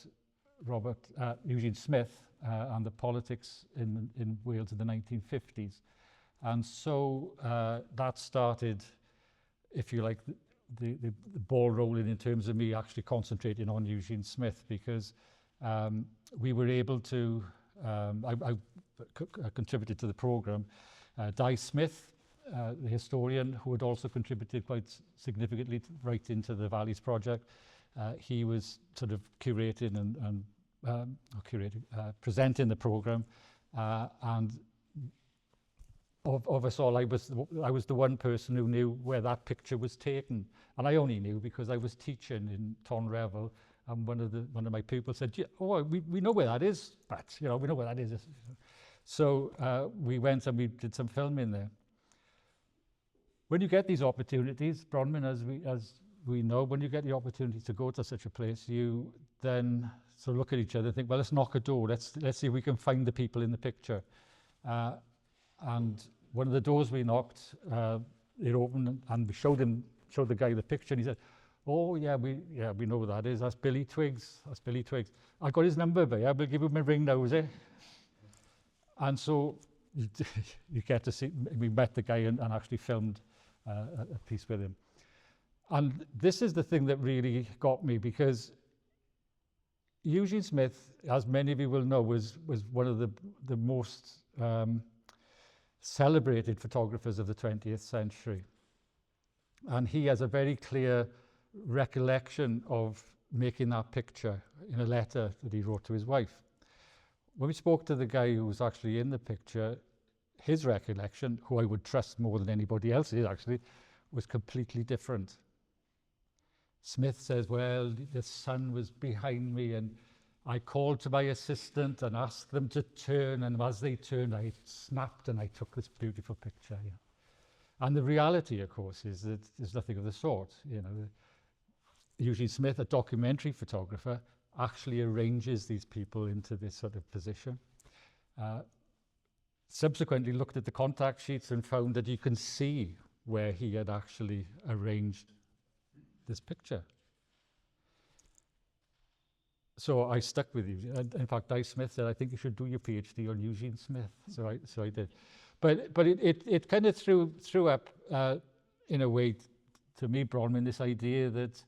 Eugene Smith and the politics in Wales in the 1950s. And so that started, if you like, the ball rolling in terms of me actually concentrating on Eugene Smith, because we were able to, I contributed to the program. Di Smith, the historian, who had also contributed quite significantly right into the Valleys project, he was sort of curating and presenting the program, and of us all, I was the one person who knew where that picture was taken, and I only knew because I was teaching in Tonrevel, and one of my pupils said, "Oh, we know where that is, but we know where that is." So we went and we did some filming there. When you get these opportunities, Bronwen, as we know, when you get the opportunity to go to such a place, you then sort of look at each other and think, well, let's knock a door. Let's see if we can find the people in the picture. And one of the doors we knocked, it opened, and we showed the guy the picture, and he said, "Oh yeah, we know who that is. That's Billy Twiggs. That's Billy Twiggs. I got his number, but I will give him a ring now, is it?" And so you get to see. We met the guy and actually filmed a piece with him. And this is the thing that really got me, because Eugene Smith, as many of you will know, was one of the most celebrated photographers of the 20th century. And he has a very clear recollection of making that picture in a letter that he wrote to his wife. When we spoke to the guy who was actually in the picture, his recollection, who I would trust more than anybody else's actually, was completely different. Smith says, well, the sun was behind me and I called to my assistant and asked them to turn, and as they turned, I snapped and I took this beautiful picture. Yeah. And the reality, of course, is that there's nothing of the sort. Eugene Smith, a documentary photographer, actually arranges these people into this sort of position. subsequently looked at the contact sheets and found that you can see where he had actually arranged this picture. So I stuck with you. In fact, Di Smith said, I think you should do your PhD on Eugene Smith. So I did. But it kind of threw up, in a way, to me, Bronwen, this idea that,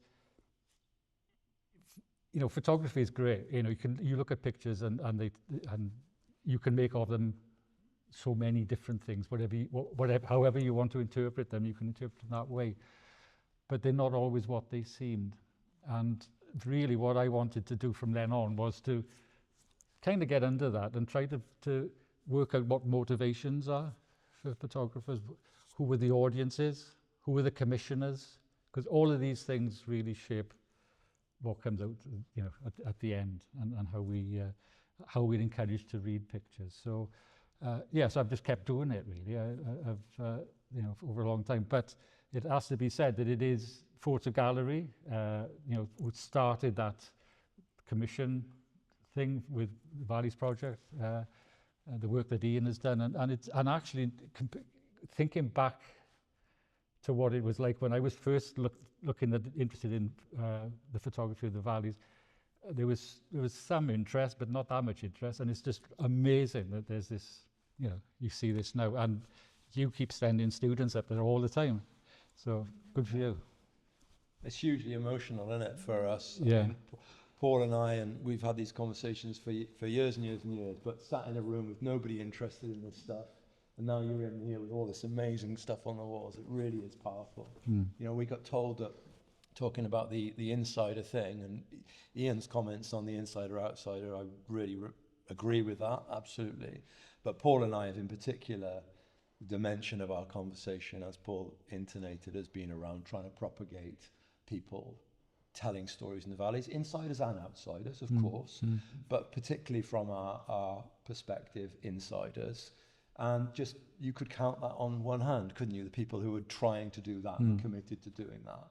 you know, photography is great. You know, you look at pictures and you can make of them so many different things. However you want to interpret them, you can interpret them that way. But they're not always what they seemed. And really what I wanted to do from then on was to kind of get under that and try to work out what motivations are for photographers, who were the audiences, who were the commissioners, because all of these things really shape what comes out, you know, at the end, and how we're encouraged to read pictures. So yes, I've just kept doing it really. I've you know, over a long time. But it has to be said that it is Ffotogallery, you know, which started that commission thing with the Valleys project, the work that Ian has done, and actually thinking back to what it was like when I was first interested in the photography of the Valleys. There was some interest, but not that much interest, and it's just amazing that there's this, you know, you see this now, and you keep sending students up there all the time. So good for you. It's hugely emotional, isn't it, for us? Yeah. I mean, Paul and I, and we've had these conversations for years and years and years, but sat in a room with nobody interested in this stuff, and now you're in here with all this amazing stuff on the walls. It really is powerful. You know, we got told that, talking about the insider thing, and Ian's comments on the insider-outsider, I really agree with that, absolutely. But Paul and I have in particular, dimension of our conversation, as Paul intonated, has been around trying to propagate people telling stories in the Valleys, insiders and outsiders, of course, but particularly from our perspective, insiders. And just, you could count that on one hand, couldn't you? The people who were trying to do that and committed to doing that.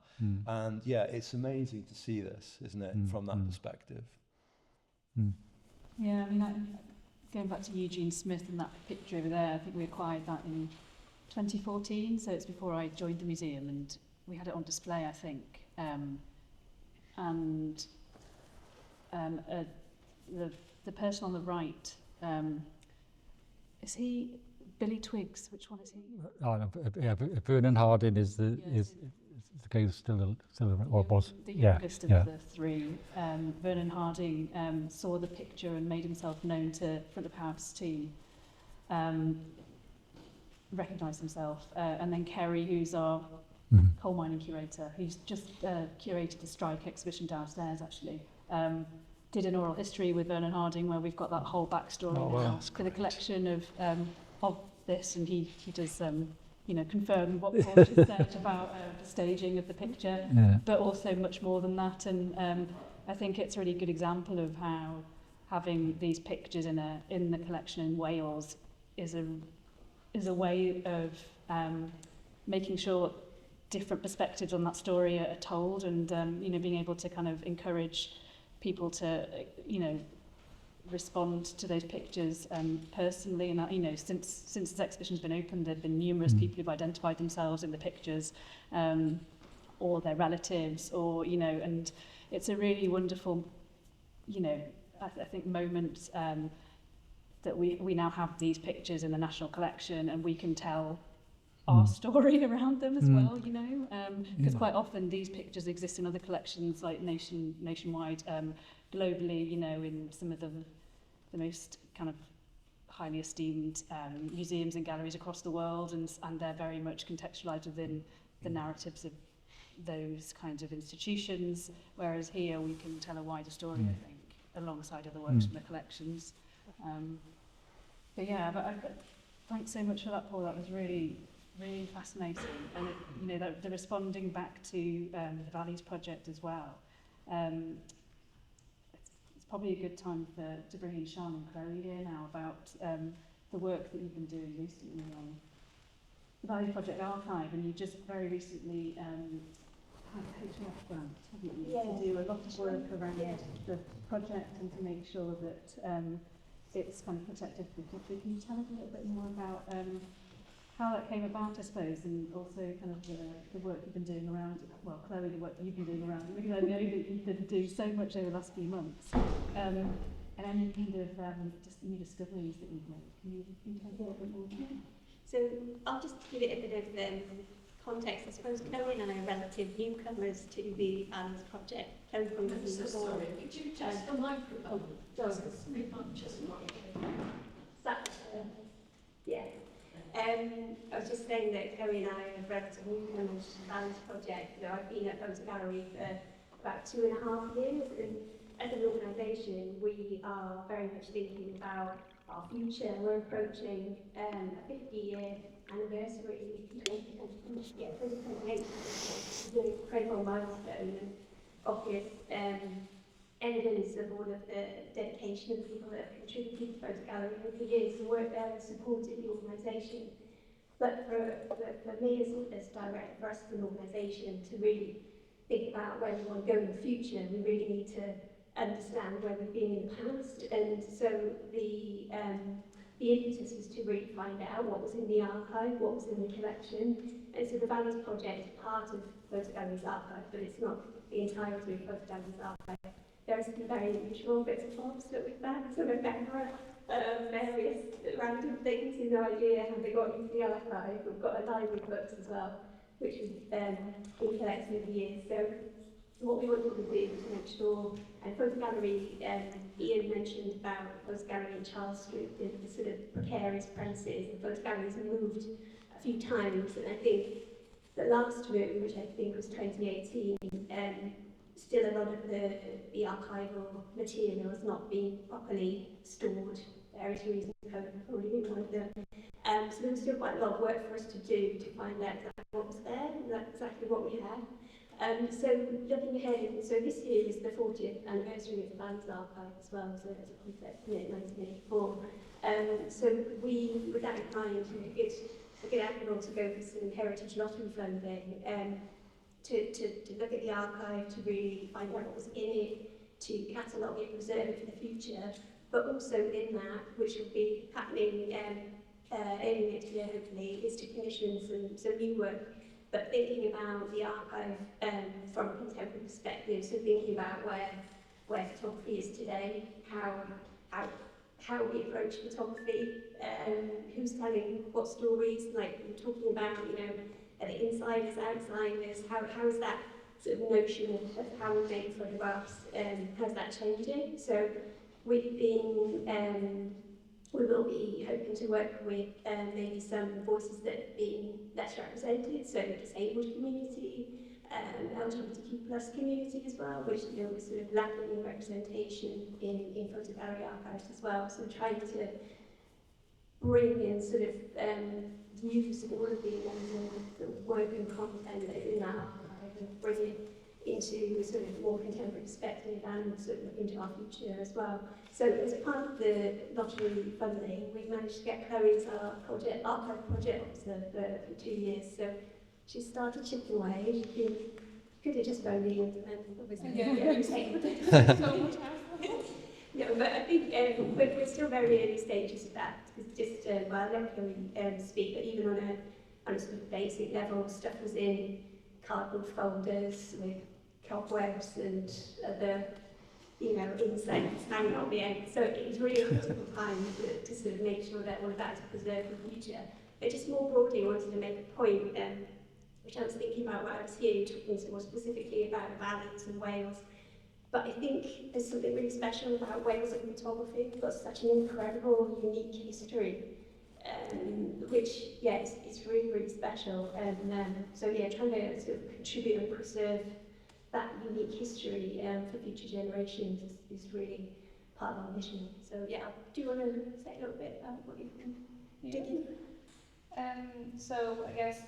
And yeah, it's amazing to see this, isn't it, from that perspective. Yeah, I mean, going back to Eugene Smith and that picture over there, I think we acquired that in 2014, so it's before I joined the museum, and we had it on display, I think. The person on the right, is he Billy Twiggs? Which one is he? Oh, no, yeah, Vernon Harding is the guy who's still around, or was. The youngest of the three. Vernon Harding saw the picture and made himself known to front of house team, recognised himself, and then Kerry, who's our coal mining curator, who's just curated the Strike exhibition downstairs actually, did an oral history with Vernon Harding where we've got that whole backstory to the collection of this, and he does you know, confirm what Paul just said about the staging of the picture, but also much more than that. And I think it's a really good example of how having these pictures in the collection in Wales is a way of making sure different perspectives on that story are told, and you know, being able to kind of encourage people to, you know, respond to those pictures personally. And that, you know, since this exhibition's been opened, there have been numerous people who've identified themselves in the pictures, or their relatives, or, you know, and it's a really wonderful, you know, I think moment that we now have these pictures in the National Collection, and we can tell our story around them as well, you know, because quite often these pictures exist in other collections, like nationwide, globally, you know, in some of the most kind of highly esteemed museums and galleries across the world, and they're very much contextualized within the narratives of those kinds of institutions, whereas here we can tell a wider story, I think, alongside other works from the collections. But yeah, thanks so much for that, Paul. That was really fascinating, and you know, the responding back to the Valleys project as well. It's probably a good time to bring in Siân and Chloe here now about the work that you've been doing recently on the Valleys Project Archive, and you just very recently had a HMF grant, haven't you, to do a lot of work around the project and to make sure that it's kind of protected from country. Can you tell us a little bit more about how that came about, I suppose, and also kind of the work you've been doing around, well, Chloe, the work you've been doing around it, because I know that you've been doing so much over the last few months. And any kind of just new discoveries that you've made. Can you tell us a little bit more about that? So I'll just give it a bit of context. I suppose Chloe and I are relative newcomers to the Valleys project. Chloe comes from the sorry, could you just the microphone? Speak up just a yeah. I was just saying that Chloe and I are relative newcomers to the Valleys project. You know, I've been at Ffotogallery for about 2.5 years, and as an organisation, we are very much thinking about our future. We're approaching a 50-year anniversary, 2028, is an incredible milestone and obvious evidence of all of the dedication of people that have contributed to Ffotogallery over the years and worked there and supported the organisation. But for me as director, for us as an organisation, to really think about where we want to go in the future, we really need to understand where we've been in the past. And so the impetus was to really find out what was in the archive, what was in the collection. And so the Valleys project is part of Ffotogallery's archive, but it's not the entirety of Ffotogallery's archive. There are some very unusual bits and bobs that we've found, sort of various random things, you know, idea how they got into the archive. We've got a library of books as well, which has been collected over the years. So what we wanted to do was to make sure, and Ffotogallery, Ian mentioned about Ffotogallery in Charles Street, the sort of precarious premises, and Ffotogallery's moved a few times, and I think the last move, which I think was 2018, still a lot of the archival material has not been properly stored. Various reasons, probably being one of them. So there was still quite a lot of work for us to do to find out exactly what was there, and that's exactly what we had. So looking ahead, so this year is the 40th anniversary of the Valleys archive as well, so it's a concept in 1984. So we, with that in mind, it's a good angle to go for some heritage lottery funding, to look at the archive, to really find out what was in it, to catalogue it, preserve it for the future, but also in that, which will be happening early next year hopefully, is to commission some new work, but thinking about the archive from a contemporary perspective, so thinking about where photography is today, how we approach photography, who's telling what stories, like we're talking about, you know, the insiders, outsiders, how is that sort of notion of how we make photographs, how's that changing? So we've been, we will be hoping to work with maybe some voices that have been less represented, so the disabled community, LGBTQ+ community as well, which, you know, was sort of lacking in representation in Ffotogallery archives as well. So trying to bring in sort of use all of the amazing work and content that is in that archive and bring it into sort of more contemporary perspective and sort of look into our future as well. So as part of the lottery funding, we've managed to get Chloe's archive project officer for 2 years. So she started chipping away. She could have just phoned in and then obviously So much help. No, but I think we're still very early stages of that. Because just well, I'll let Chloe speak, but even on a sort of basic level, stuff was in cardboard folders with cobwebs and other, you know, insects hanging on the end. So it was really a critical time to sort of make sure that all of that is preserved for the future. But just more broadly, I wanted to make a point, which I was thinking about while I was here, talking more specifically about the Valleys and Wales. But I think there's something really special about Wales and photography. We've got such an incredible, unique history, which, yes, it's really, really special. And so, yeah, trying to sort of contribute and preserve that unique history for future generations is really part of our mission. So, yeah, do you want to say a little bit about what you've been digging? So, I guess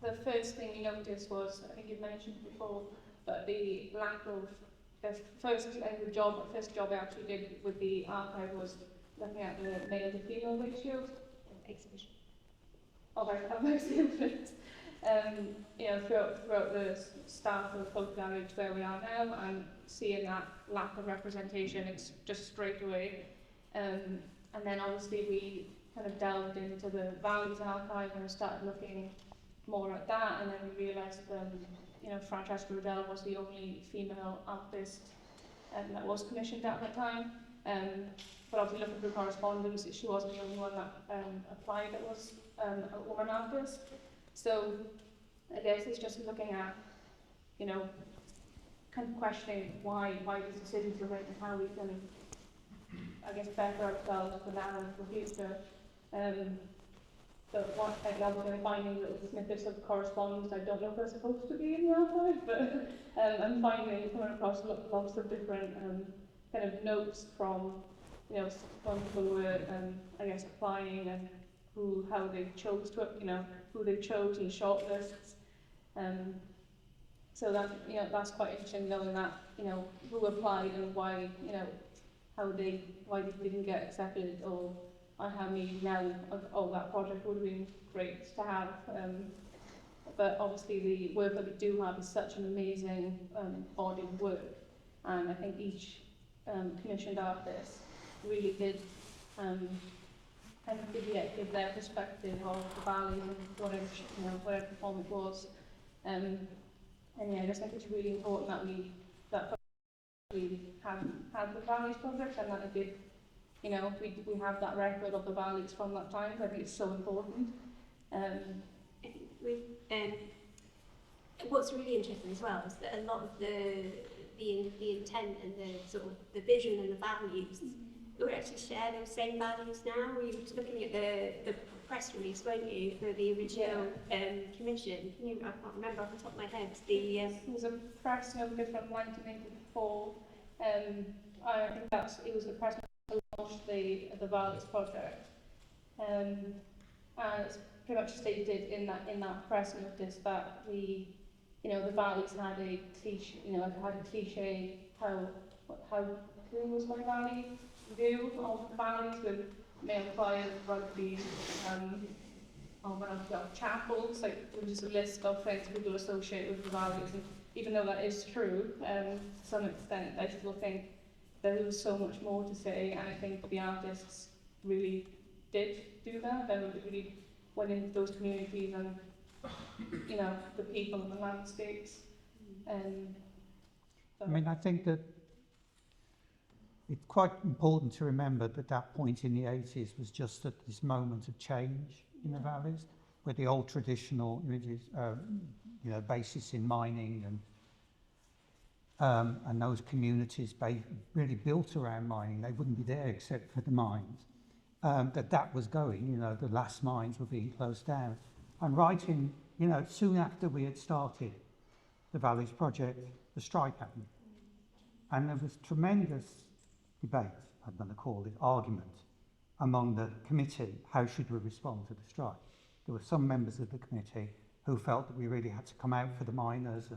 the first thing you noticed was, I think you mentioned before, but the lack of the first job I actually did with the archive was looking at the male to female ratio Exhibition. of exhibits. You know, throughout the start of Ffotogallery to where we are now, and seeing that lack of representation, it's just straight away And then obviously we kind of delved into the Valleys archive and started looking more at that, and then we realised Francesca Riddell was the only female artist that was commissioned at that time. But obviously looking through correspondence, she wasn't the only one that applied that was a woman artist. So I guess it's just looking at, kind of questioning why these decisions were made and how we can, I guess, better ourselves for now and for the future. But one thing I was finding little snippets of correspondence, I don't know if they're supposed to be in the archive, but I'm coming across lots of different kind of notes from, when people were, I guess, applying and how they chose to, who they chose in shortlists. So that, that's quite interesting knowing that, who applied and why, why they didn't get accepted, or how many now of that project would have been great to have. But obviously the work that we do have is such an amazing body of work, and I think each commissioned artist really did kind of give their perspective of the Valley and whatever form it was. And yeah, I just think it's really important that we have the Valleys project, and that it did, we have that record of the Valleys from that time. I think it's so important. What's really interesting as well is that a lot of the intent and the sort of the vision and the values, we actually share those same values now. We were looking at the press release, weren't you, for the original commission? I can't remember off the top of my head. It was a press notice from 1984. I think it was the press notice that launched the Valleys project. And it's pretty much stated in that press notice that the Valleys had a cliche, how clean was my valley view of the valleys, with male choirs, rugby, chapels. Like, there was just a list of things people associate with the valleys, and even though that is true, to some extent, I still think there was so much more to say, and I think the artists really did do that. They really went into those communities and, the people and the landscapes. I mean, I think that it's quite important to remember that that point in the 80s was just at this moment of change in the valleys, where the old traditional images, basis in mining and those communities really built around mining, they wouldn't be there except for the mines. That was going, the last mines were being closed down. And right in, soon after we had started the Valleys project, the strike happened. And there was tremendous debate, I'm going to call it, argument among the committee, how should we respond to the strike? There were some members of the committee who felt that we really had to come out for the miners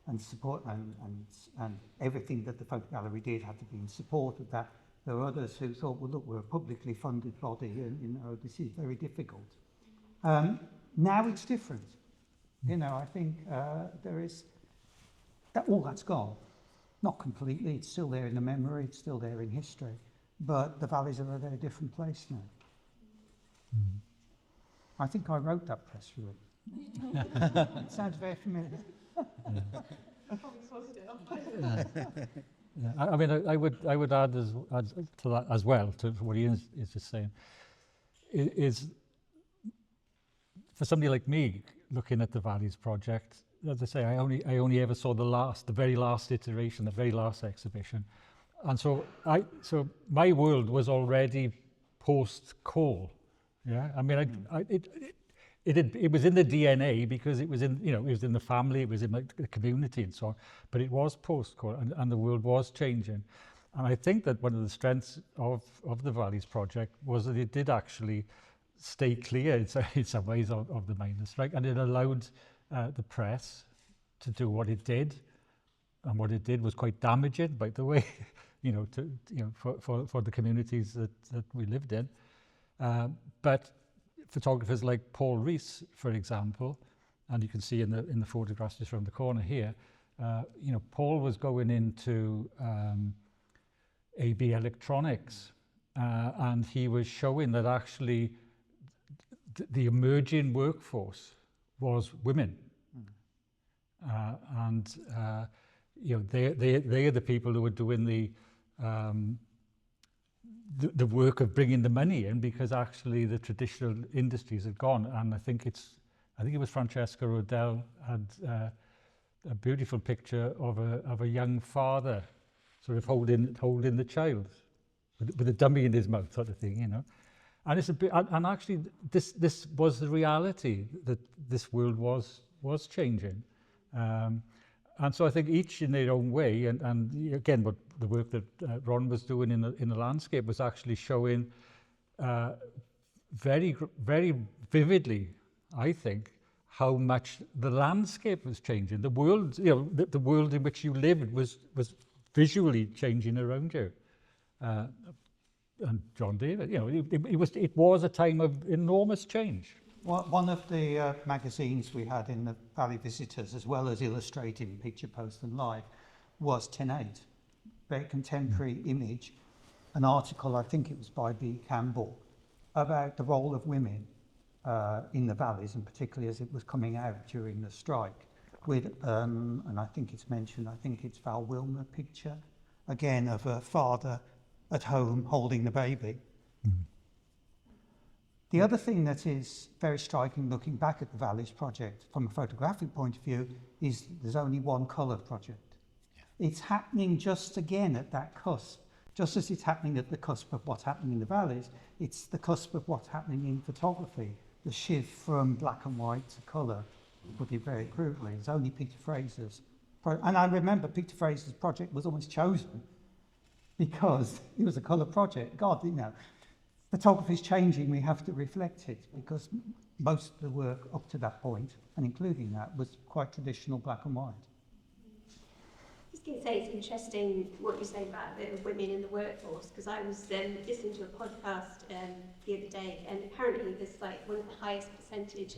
and support and everything that the Ffotogallery did had to be in support of that. There were others who thought, well, look, we're a publicly funded body and, this is very difficult. Now it's different. I think there is, all that's gone. Not completely, it's still there in the memory, it's still there in history, but the valleys are a very different place now. Mm. I think I wrote that press release. It sounds very familiar. Yeah, I mean, I would add as to that as well, to what Ian is just saying, is for somebody like me looking at the Valleys project, as I say, I only ever saw the very last iteration, the very last exhibition, and so my world was already post-Cole. Yeah, I mean, it was in the DNA because it was in it was in the family, it was in the community and so on. But it was post-Cole, and the world was changing. And I think that one of the strengths of the Valleys project was that it did actually stay clear in some ways of the miners' strike, and it allowed the press to do what it did, and what it did was quite damaging, by the way, for the communities that we lived in. But photographers like Paul Rees, for example, and you can see in the photographs just around the corner here, Paul was going into AB Electronics and he was showing that actually the emerging workforce was women. And you know, they are the people who are doing the work of bringing the money in, because actually the traditional industries had gone. And I think it was Francesca Rodell had a beautiful picture of a young father sort of holding the child with a dummy in his mouth, sort of thing, you know. And it's a bit, and actually this was the reality, that this world was changing. And so I think each in their own way, and again, what the work that Ron was doing in the landscape was actually showing very vividly, I think, how much the landscape was changing. The world, you know, the world in which you lived was visually changing around you. And John David, you know, it was a time of enormous change. Well, one of the magazines we had in the Valley Visitors, as well as illustrating Picture Post and Live, was 10/8, very contemporary image, an article, I think it was by B. Campbell, about the role of women in the valleys, and particularly as it was coming out during the strike, with, and I think it's mentioned, I think it's Val Wilmer picture, again, of a father at home holding the baby. Mm-hmm. The other thing that is very striking looking back at the Valleys project from a photographic point of view is there's only one colour project. Yeah. It's happening just again at that cusp. Just as it's happening at the cusp of what's happening in the valleys, it's the cusp of what's happening in photography. The shift from black and white to colour, put it very crudely. It's only Peter Fraser's. And I remember Peter Fraser's project was almost chosen because it was a colour project. God, you know, photography is changing, we have to reflect it, because most of the work up to that point, and including that, was quite traditional black and white. I was going to say it's interesting what you say about the women in the workforce, because I was listening to a podcast the other day, and apparently there's like one of the highest percentage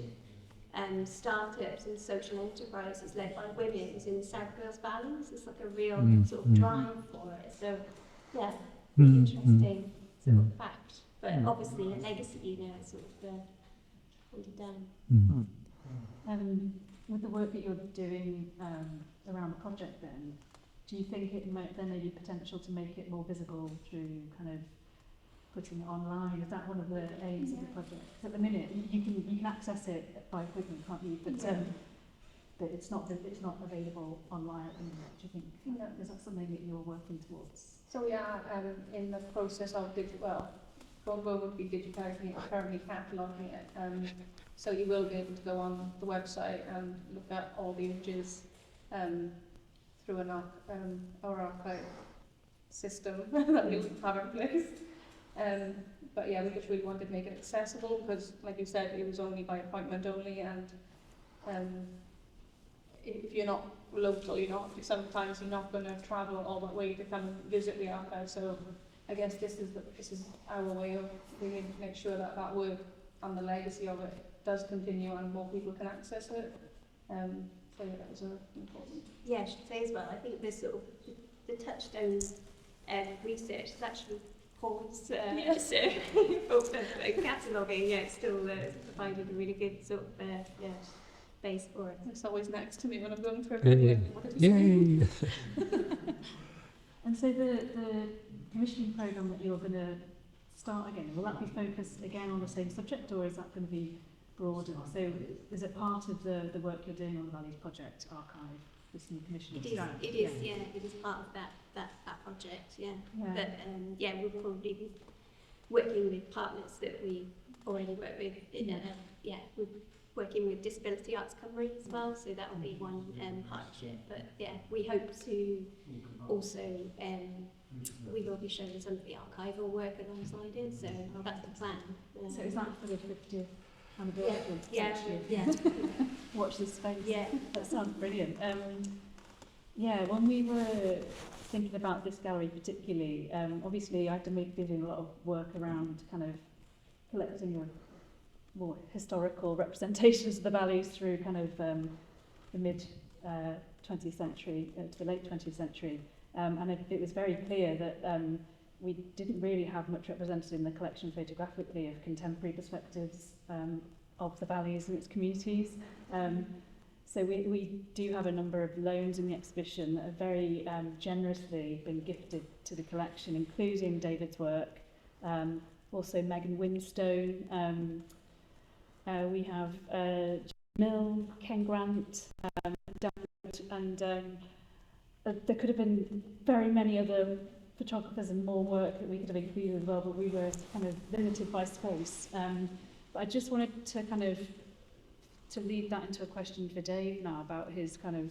startups and social enterprises led by women is in the South Wales Valleys. It's like a real sort of drive for it. So yeah, interesting sort of fact. But obviously a legacy, you know, sort of handed down. With the work that you're doing around the project then, do you think there may be potential to make it more visible through kind of putting it online? Is that one of the aims of the project? At the minute, you can access it by equipment, can't you? But it's not available online at the minute. Do you think? Is that something that you're working towards? So we are in the process of Bronwen would be digitizing it, currently cataloguing it. So you will be able to go on the website and look at all the images through our archive system that we have in place. But yeah, we just really wanted to make it accessible because, like you said, it was only by appointment only, and if you're not local, sometimes you're not going to travel all that way to come and visit the archive. So I guess this is our way of really make sure that that work and the legacy of it does continue and more people can access it. So that was important. Yeah, I should say as well, I think this sort of the touchstone research is actually Paul's cataloguing. Yeah, it's still provided a really good sort of base for it. It's always next to me when I'm going through Yay! And so the commissioning programme that you're going to start again, will that be focused again on the same subject, or is that going to be broader? So is it part of the work you're doing on the Valleys Project archive, this new commissioning? It is part of that project, yeah. But we'll probably be working with partners that we already work with. We're working with Disability Arts Cymru as well, so that will be one partnership. But yeah, we hope to also we will be showing some of the archival work alongside it, so that's the plan. So is that for the 50th anniversary? Yeah. Watch this space. Yeah. That sounds brilliant. When we were thinking about this gallery particularly, obviously I had to be doing a lot of work around kind of collecting more historical representations of the valleys through kind of the mid 20th century to the late 20th century. And it was very clear that we didn't really have much represented in the collection photographically of contemporary perspectives of the valleys and its communities. So we do have a number of loans in the exhibition that have very generously been gifted to the collection, including David's work, also Megan Winstone. We have Mill, Ken Grant, Davies, and there could have been very many other photographers and more work that we could have included as well, but we were kind of limited by space. But I just wanted to kind of to lead that into a question for Dave now about his kind of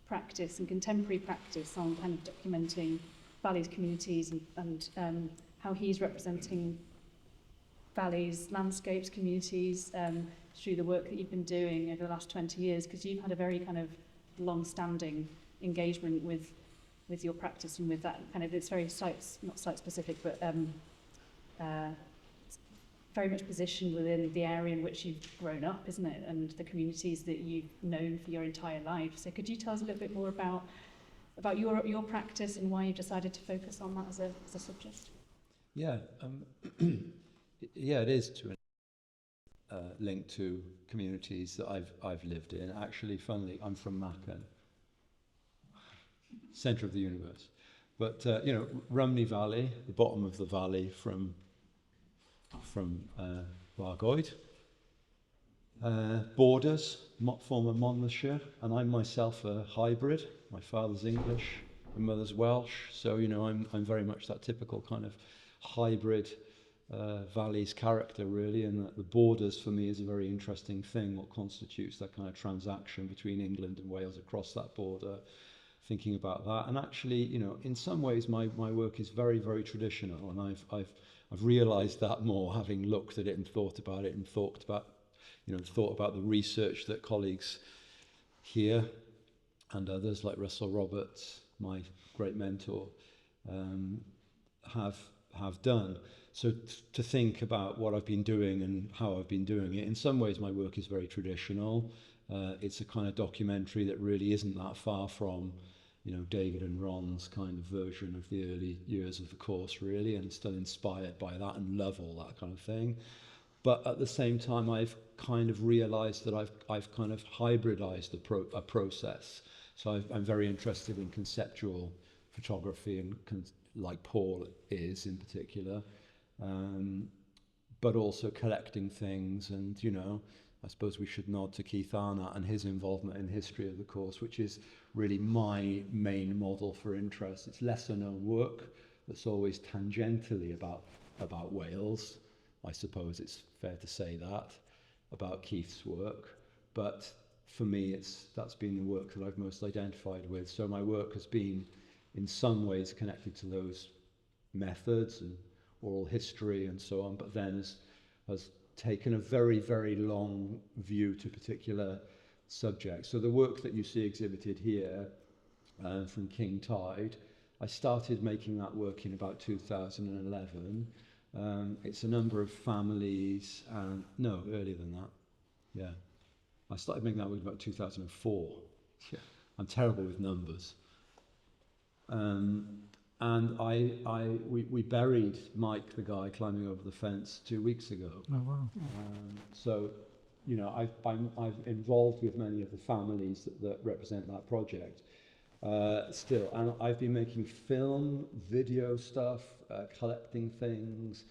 practice and contemporary practice on kind of documenting valleys communities and how he's representing valleys, landscapes, communities through the work that you've been doing over the last 20 years, because you've had a very kind of long-standing engagement with your practice and with that kind of, it's very not site specific, but very much positioned within the area in which you've grown up, isn't it? And the communities that you've known for your entire life. So could you tell us a little bit more about your practice and why you decided to focus on that as a subject? Yeah, yeah, it is to linked to communities that I've lived in. Actually, funnily, I'm from Macon, centre of the universe. But you know, Rumney Valley, the bottom of the valley from Bargoed, borders, former Monmouthshire, and I'm myself a hybrid. My father's English, my mother's Welsh, so you know I'm very much that typical kind of hybrid valleys character, really, and that the borders for me is a very interesting thing. What constitutes that kind of transaction between England and Wales across that border? Thinking about that, and actually, you know, in some ways, my work is very, very traditional, and I've realised that more, having looked at it and thought about it, and thought about the research that colleagues here and others like Russell Roberts, my great mentor, have done. So to think about what I've been doing and how I've been doing it, in some ways my work is very traditional. It's a kind of documentary that really isn't that far from, you know, David and Ron's kind of version of the early years of the course, really, and still inspired by that and love all that kind of thing. But at the same time, I've kind of realised that I've kind of hybridised a process. So I'm very interested in conceptual photography, and like Paul is in particular, but also collecting things. And, you know, I suppose we should nod to Keith Arnott and his involvement in history of the course, which is really my main model for interest. It's lesser known work that's always tangentially about Wales. I suppose it's fair to say that about Keith's work, but for me that's been the work that I've most identified with. So my work has been in some ways connected to those methods and oral history and so on, but then has taken a very, very long view to particular subjects. So the work that you see exhibited here from King Tide, I started making that work in about 2011. It's a number of families, and no, earlier than that. Yeah, I started making that work in about 2004. Yeah, I'm terrible with numbers. And we buried Mike, the guy climbing over the fence, 2 weeks ago. Oh, wow. So, you know, I'm involved with many of the families that represent that project still. And I've been making film, video stuff, collecting things,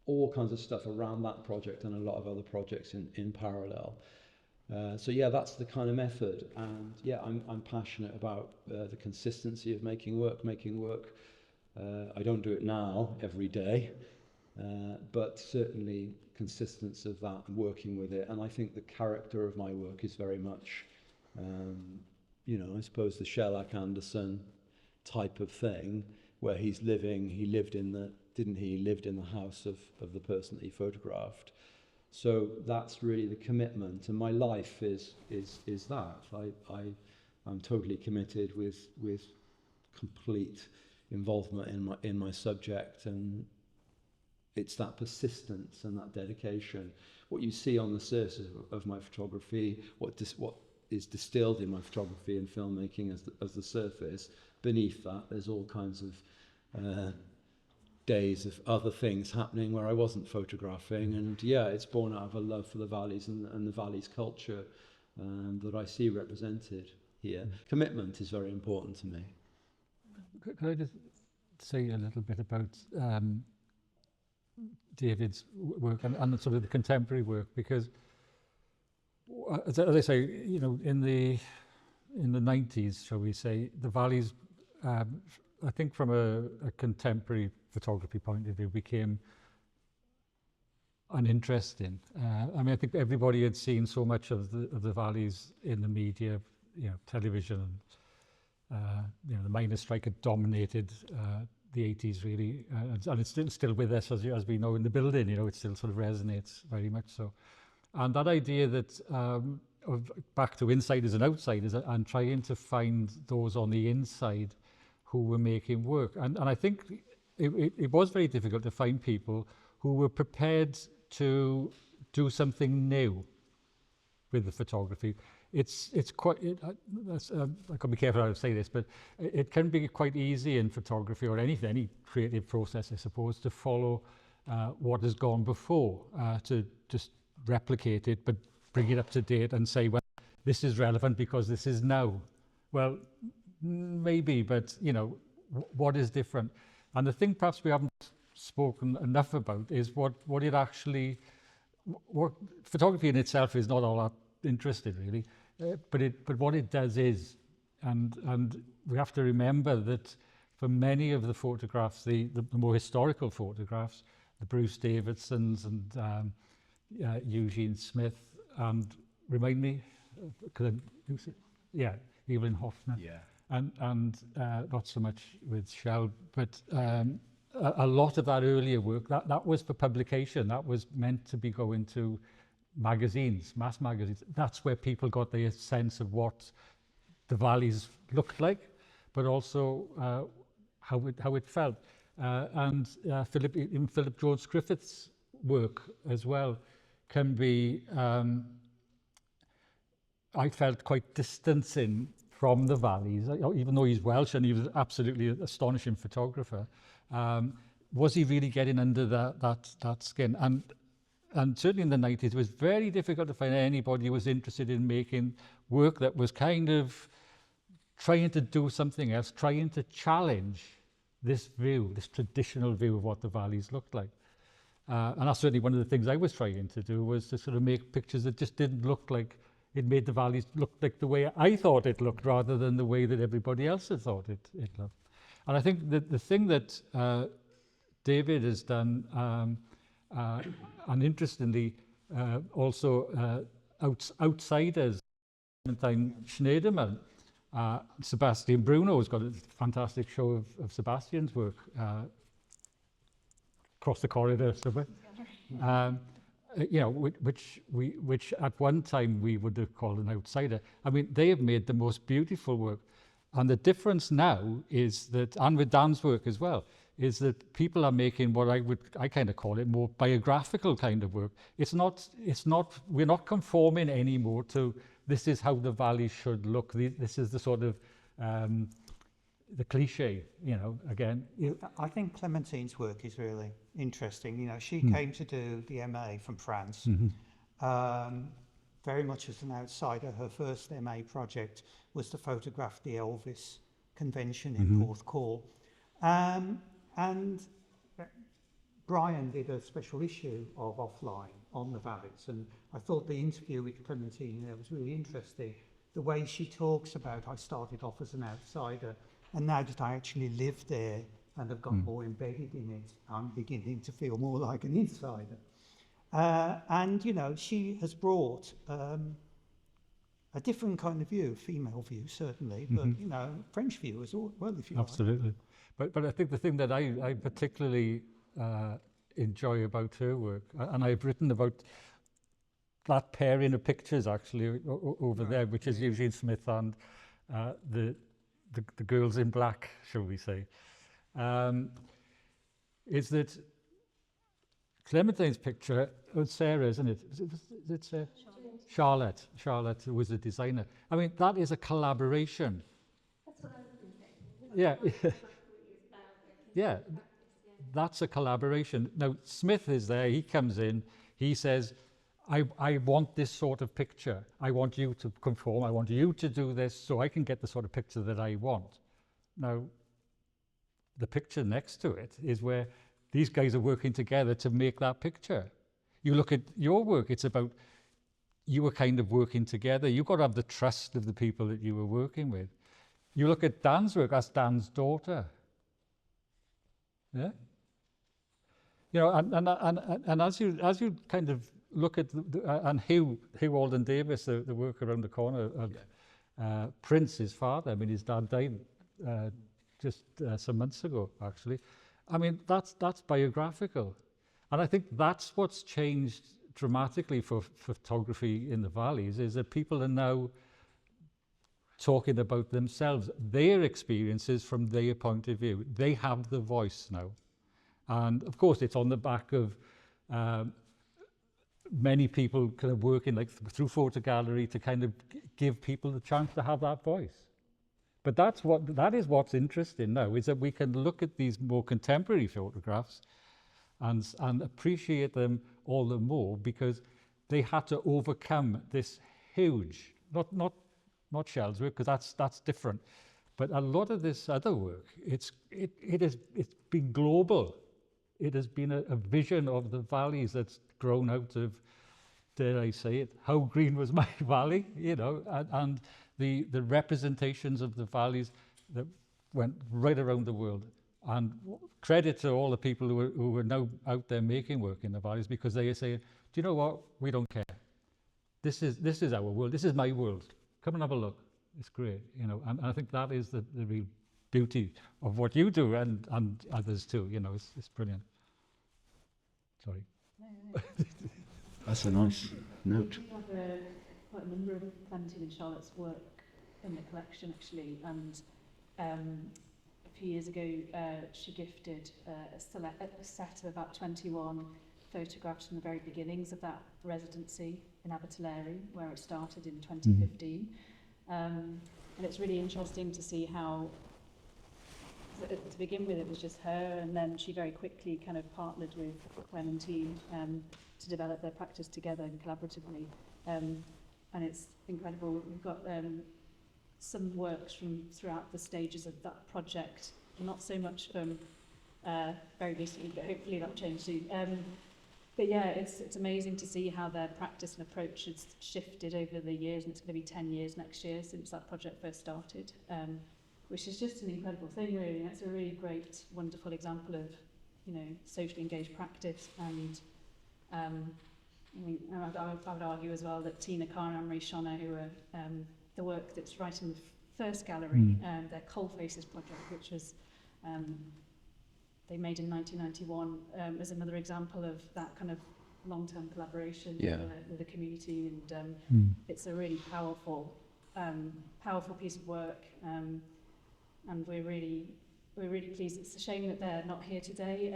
all kinds of stuff around that project and a lot of other projects in parallel. So yeah, that's the kind of method, and yeah, I'm passionate about the consistency of making work. I don't do it now every day, but certainly consistency of that and working with it. And I think the character of my work is very much, you know, I suppose the Sherlock Anderson type of thing, where he lived in the house of the person that he photographed. So that's really the commitment, and my life is that. I'm totally committed with complete involvement in my subject, and it's that persistence and that dedication. What you see on the surface of my photography, what is distilled in my photography and filmmaking as the surface. Beneath that, there's all kinds of days of other things happening where I wasn't photographing, and yeah, it's born out of a love for the valleys and the valleys culture that I see represented here. Commitment is very important to me. Could I just say a little bit about David's work and sort of the contemporary work, because as I say, you know, in the 90s, shall we say, the valleys, I think from a contemporary photography point of view, became uninteresting. I mean, I think everybody had seen so much of the valleys in the media, you know, television, you know, the miners' strike had dominated the 80s really, and it's still with us as we know in the building. You know, it still sort of resonates very much so. And that idea that of back to insiders and outsiders, and trying to find those on the inside who were making work, and I think it was very difficult to find people who were prepared to do something new with the photography. It's quite, I can be careful how to say this, but it can be quite easy in photography or any creative process, I suppose, to follow what has gone before, to just replicate it, but bring it up to date and say, well, this is relevant because this is now. Well, maybe, but you know, what is different? And the thing perhaps we haven't spoken enough about is what it actually, what photography in itself is not all that interested really, but what it does is, and we have to remember that for many of the photographs, the more historical photographs, the Bruce Davidsons and Eugene Smith, and remind me, Evelyn Hoffner, and not so much with Shell, but a lot of that earlier work, that was for publication, that was meant to be going to magazines, mass magazines. That's where people got their sense of what the valleys looked like, but also how it felt. And Philip George Griffith's work as well can be, I felt, quite distancing from the valleys, even though he's Welsh and he was absolutely an astonishing photographer. Was he really getting under that skin? And certainly in the 90s, it was very difficult to find anybody who was interested in making work that was kind of trying to do something else, trying to challenge this view, this traditional view of what the valleys looked like. And that's certainly one of the things I was trying to do, was to sort of make pictures that just didn't look like, it made the valleys look like the way I thought it looked, rather than the way that everybody else had thought it looked. And I think that the thing that David has done, and interestingly, also outsiders, Clementine Schneiderman, Sebastian Bruno has got a fantastic show of Sebastian's work across the corridor somewhere. You know, which at one time we would have called an outsider. I mean, they have made the most beautiful work. And the difference now is that, and with Dan's work as well, is that people are making what I kind of call it more biographical kind of work. We're not conforming anymore to this is how the valley should look. This is the sort of, the cliche, you know, again. I think Clementine's work is really interesting. You know, she came to do the MA from France, very much as an outsider. Her first MA project was to photograph the Elvis convention in Porthcawl. And Brian did a special issue of Offline on the valleys, and I thought the interview with Clementine there was really interesting. The way she talks about, I started off as an outsider, and now that I actually live there and have got more embedded in it, I'm beginning to feel more like an insider. And, you know, she has brought a different kind of view, female view certainly, but, you know, French view as well, if you like. Absolutely. But I think the thing that I particularly enjoy about her work, and I've written about that pairing of pictures actually over there, which is Eugene Smith and the girls in black, shall we say, is that Clementine's picture, Sarah, isn't it? Is it Sarah? Charlotte was the designer. I mean, that is a collaboration. That's what I was going to say. Yeah. Yeah. Yeah, that's a collaboration. Now, Smith is there, he comes in, he says, I want this sort of picture. I want you to conform, I want you to do this so I can get the sort of picture that I want. Now, the picture next to it is where these guys are working together to make that picture. You look at your work, it's about you were kind of working together. You've got to have the trust of the people that you were working with. You look at Dan's work, that's Dan's daughter. Yeah, you know, and as you kind of look at and Hugh Alden Davies, the work around the corner of Prince, his father. I mean, his dad died just some months ago, actually. I mean, that's biographical, and I think that's what's changed dramatically for photography in the valleys, is that people are now talking about themselves, their experiences from their point of view. They have the voice now. And of course, it's on the back of many people kind of working like through Ffotogallery to kind of give people the chance to have that voice. But that is what's interesting now, is that we can look at these more contemporary photographs and appreciate them all the more, because they had to overcome this huge, not Shell's work, because that's different. But a lot of this other work, it's been global. It has been a vision of the valleys that's grown out of, dare I say it, how green was my valley, you know, and the representations of the valleys that went right around the world. And credit to all the people who are now out there making work in the valleys, because they say, do you know what? We don't care. This is our world. This is my world. Come and have a look. It's great, you know. And I think that is the real beauty of what you do, and others too. You know, it's brilliant. Sorry. That's a nice note. We have quite a number of Clementine and Charlotte's work in the collection, actually, and a few years ago she gifted a set of about 21 photographs from the very beginnings of that residency in Addicott, where it started in 2015. And it's really interesting to see how, to begin with, it was just her, and then she very quickly kind of partnered with Clementine to develop their practice together and collaboratively. And it's incredible. We've got some works from throughout the stages of that project, not so much from very recently, but hopefully that'll change soon. But yeah, it's amazing to see how their practice and approach has shifted over the years, and it's going to be 10 years next year since that project first started, which is just an incredible thing, really. It's a really great, wonderful example of, you know, socially engaged practice. And I mean, I would argue as well that Tina Carr and Marie Shona, who are the work that's right in the first gallery, their Coal Faces project, which was they made in 1991, as another example of that kind of long-term collaboration with the community, and it's a really powerful piece of work, and we're really pleased. It's a shame that they're not here today,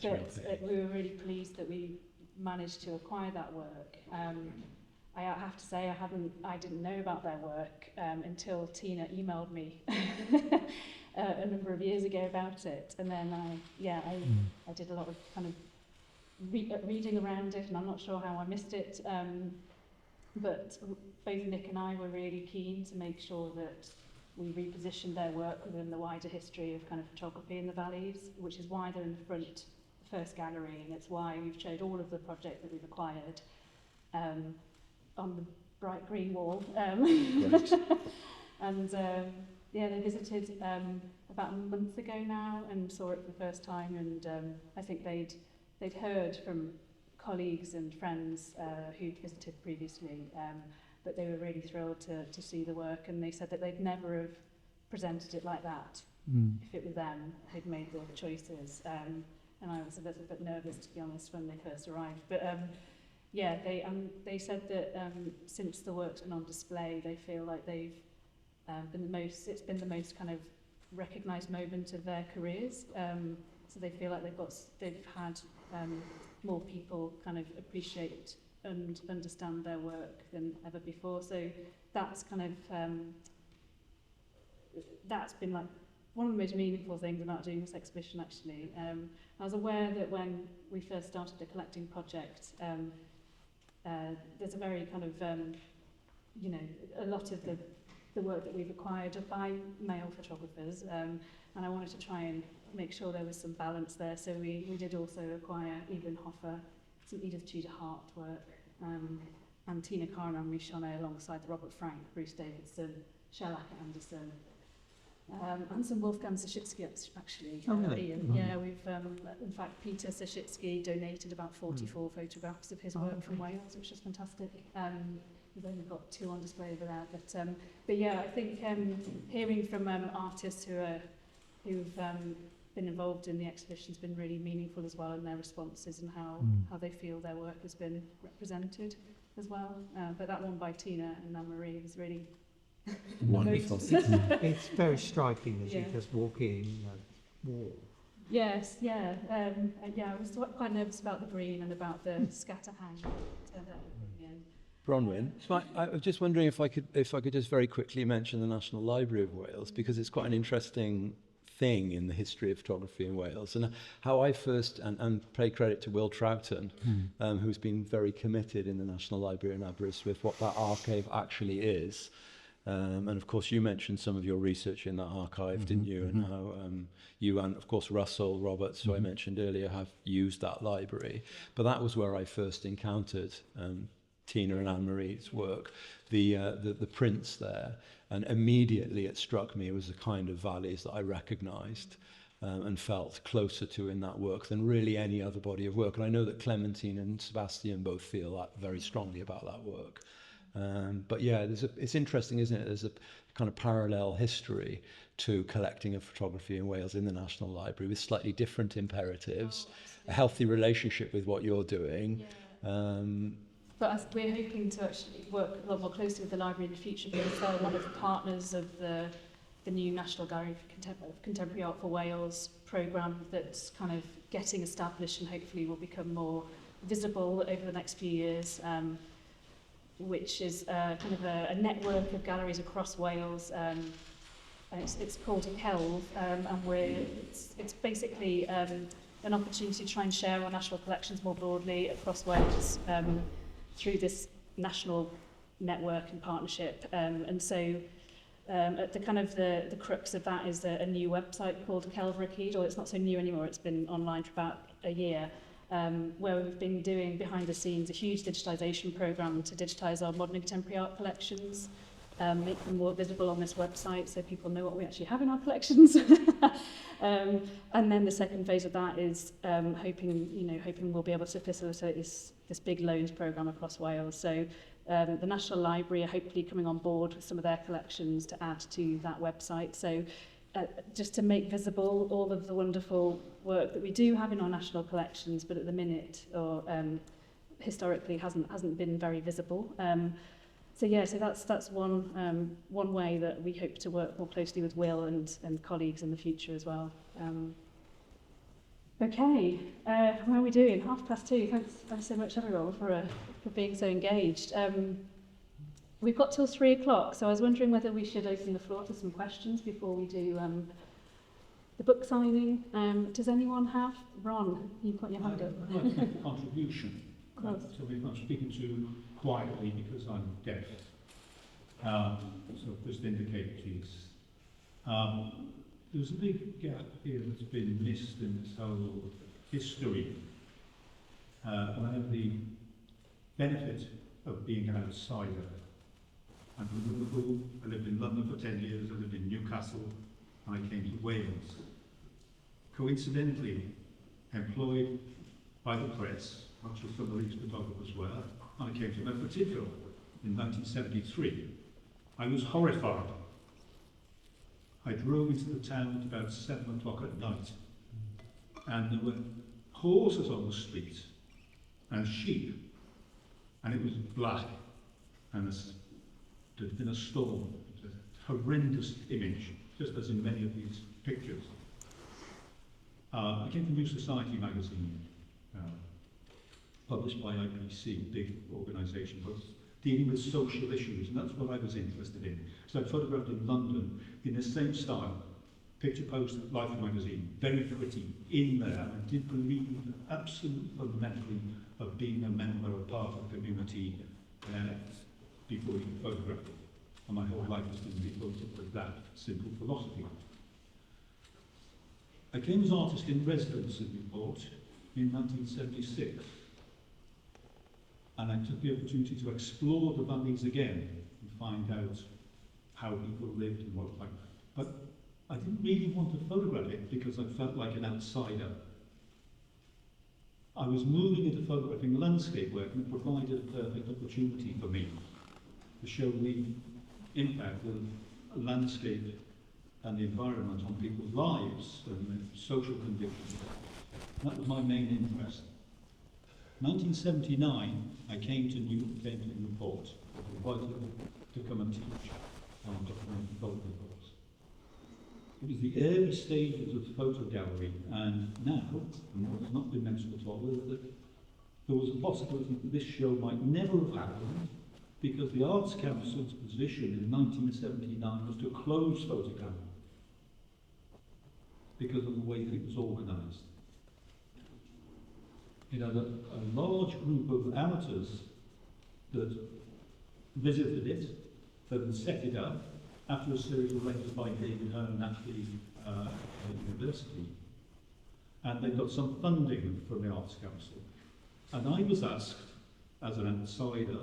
but we were really pleased that we managed to acquire that work. I have to say I didn't know about their work until Tina emailed me a number of years ago about it, and then I did a lot of kind of reading around it, and I'm not sure how I missed it, but both Nick and I were really keen to make sure that we repositioned their work within the wider history of kind of photography in the valleys, which is why they're in the front, the first gallery, and it's why we've showed all of the projects that we've acquired on the bright green wall. And they visited about a month ago now and saw it for the first time, and I think they'd heard from colleagues and friends who'd visited previously, but they were really thrilled to see the work, and they said that they'd never have presented it like that if it was them who'd made the choices. And I was a bit nervous, to be honest, when they first arrived. But they said that since the work's been on display, they feel like they've it's been the most kind of recognised moment of their careers. So they feel like they've had more people kind of appreciate understand their work than ever before. So that's kind of that's been like one of the most meaningful things about doing this exhibition, actually. I was aware that when we first started the collecting project, there's a very kind of, you know, a lot of the work that we've acquired are by male photographers, and I wanted to try and make sure there was some balance there. So we did also acquire Evelyn Hoffer, some Edith Tudor Hart work, and Tina Carr and Anne Richonnet alongside Robert Frank, Bruce Davidson, Shellac Anderson, and some Wolfgang Zaszycki, actually. Oh, really? Ian. Yeah, we've, in fact, Peter Zaszycki donated about 44 photographs of his work from Wales, which is fantastic. We've only got 2 on display over there, but yeah, I think hearing from artists who've been involved in the exhibition has been really meaningful as well, in their responses and how they feel their work has been represented as well. But that one by Tina and Anne-Marie was really Wonderful. It's very striking as Yeah. you just walk in, wall. Yes, yeah. Yeah, I was quite nervous about the green and about the scatter hang. Turned out in the end. Bronwen, so I was just wondering if I could just very quickly mention the National Library of Wales, because it's quite an interesting thing in the history of photography in Wales, and how I first, and pay credit to Will Troughton, who's been very committed in the National Library in Aberystwyth, with what that archive actually is. And of course you mentioned some of your research in that archive, didn't you, and how you and of course Russell Roberts, who I mentioned earlier, have used that library. But that was where I first encountered Tina and Anne-Marie's work, the prints there, and immediately it struck me it was the kind of valleys that I recognised and felt closer to in that work than really any other body of work. And I know that Clementine and Sebastian both feel that very strongly about that work. But yeah, it's interesting, isn't it? There's a kind of parallel history to collecting of photography in Wales in the National Library with slightly different imperatives, a healthy relationship with what you're doing. But we're hoping to actually work a lot more closely with the library in the future, because they're one of the partners of the new National Gallery for Contemporary Art for Wales programme that's kind of getting established and hopefully will become more visible over the next few years. Which is kind of a network of galleries across Wales, and it's called Kelv, and it's basically an opportunity to try and share our national collections more broadly across Wales through this national network and partnership. And so at the kind of the crux of that is a new website called Kelv Rakid, or it's not so new anymore, it's been online for about a year. Where we've been doing behind the scenes a huge digitisation programme to digitise our modern and contemporary art collections, make them more visible on this website so people know what we actually have in our collections. And then the second phase of that is hoping we'll be able to facilitate this big loans programme across Wales. So the National Library are hopefully coming on board with some of their collections to add to that website. So just to make visible all of the wonderful work that we do have in our national collections, but at the minute, or historically, hasn't been very visible. So that's one way that we hope to work more closely with Will and colleagues in the future as well. Okay, how are we doing? 2:30. Thanks so much, everyone, for being so engaged. We've got till 3 o'clock, so I was wondering whether we should open the floor to some questions before we do the book signing. Does anyone have? Ron, you've got your hand up. I'd like to make a contribution. So I'm speaking to quietly because I'm deaf. So just indicate, please. There's a big gap here that's been missed in this whole history. And I have the benefit of being an outsider. I'm from Liverpool. I lived in London for 10 years. I lived in Newcastle. And I came to Wales. Coincidentally, employed by the press, much as some of these photographers were, and I came to know Ffotogallery in 1973. I was horrified. I drove into the town at about 7 o'clock at night, and there were horses on the street, and sheep, and it was black, and there'd been a storm. It was a horrendous image, just as in many of these pictures. I came from New Society magazine published by IPC, big organisation, but dealing with social issues, and that's what I was interested in. So I photographed in London in the same style, picture post, Life magazine, very pretty, in there. I did believe absolutely fundamentally of being a member, a part of the community before you can photograph it. And my whole life has been devoted to that simple philosophy. I came as artist in residence in Newport in 1976. And I took the opportunity to explore the valleys again and find out how people lived and what like. But I didn't really want to photograph it because I felt like an outsider. I was moving into photographing landscape work, and it provided a perfect opportunity for me to show the impact of landscape and the environment on people's lives and their social conditions. That was my main interest. 1979, I came to Newport, invited to come and teach on documentary photography course. It was the early stages of Ffotogallery, and now, and what's not been mentioned at all, is that there was a possibility that this show might never have happened because the Arts Council's position in 1979 was to close Ffotogallery because of the way that it was organised. It had a large group of amateurs that visited it, that had set it up after a series of lectures by David Hearn at the university. And they got some funding from the Arts Council. And I was asked, as an outsider,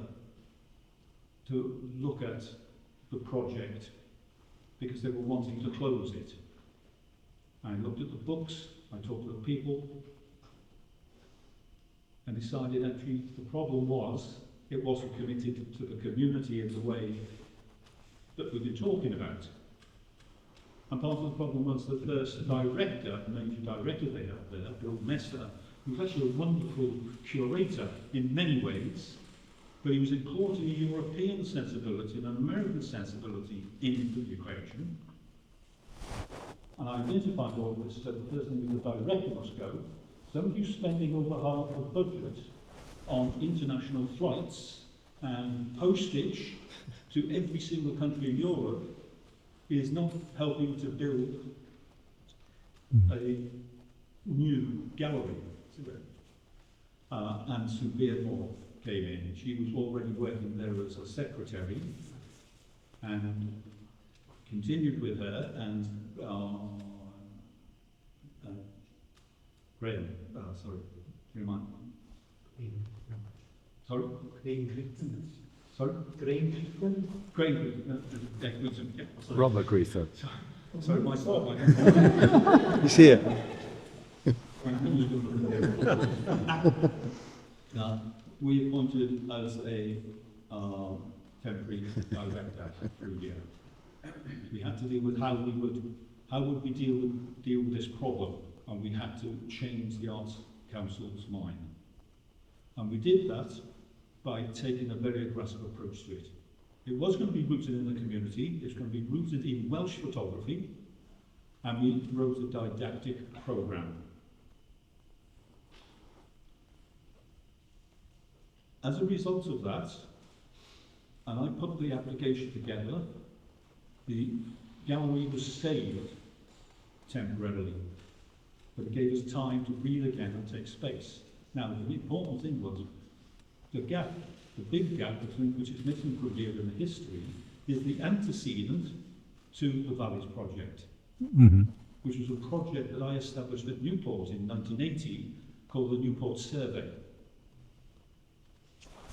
to look at the project because they were wanting to close it. I looked at the books, I talked to the people, and decided actually the problem was it wasn't committed to the community in the way that we've been talking about. And part of the problem was the first director, major director they had there, Bill Messer, who was actually a wonderful curator in many ways, but he was importing a European sensibility and an American sensibility into the equation. And I identified all this, so the first thing the director must go. Somebody who's spending over half the budget on international flights and postage to every single country in Europe is not helping to build a new gallery. And Sue Beardmore came in. She was already working there as a secretary and continued with her, and Graham, sorry, do you mind? Sorry? Sorry? Robert Griffith. Sorry, my fault. He's here. We appointed as a temporary director through here. We had to deal with how would we deal with this problem, and we had to change the Arts Council's mind. And we did that by taking a very aggressive approach to it. It was going to be rooted in the community, it's going to be rooted in Welsh photography, and we wrote a didactic programme. As a result of that, and I put the application together, the gallery was saved temporarily, but it gave us time to breathe again and take space. Now, the important thing was the gap, the big gap between which is missing from here in the history, is the antecedent to the Valleys project, which was a project that I established at Newport in 1980 called the Newport Survey,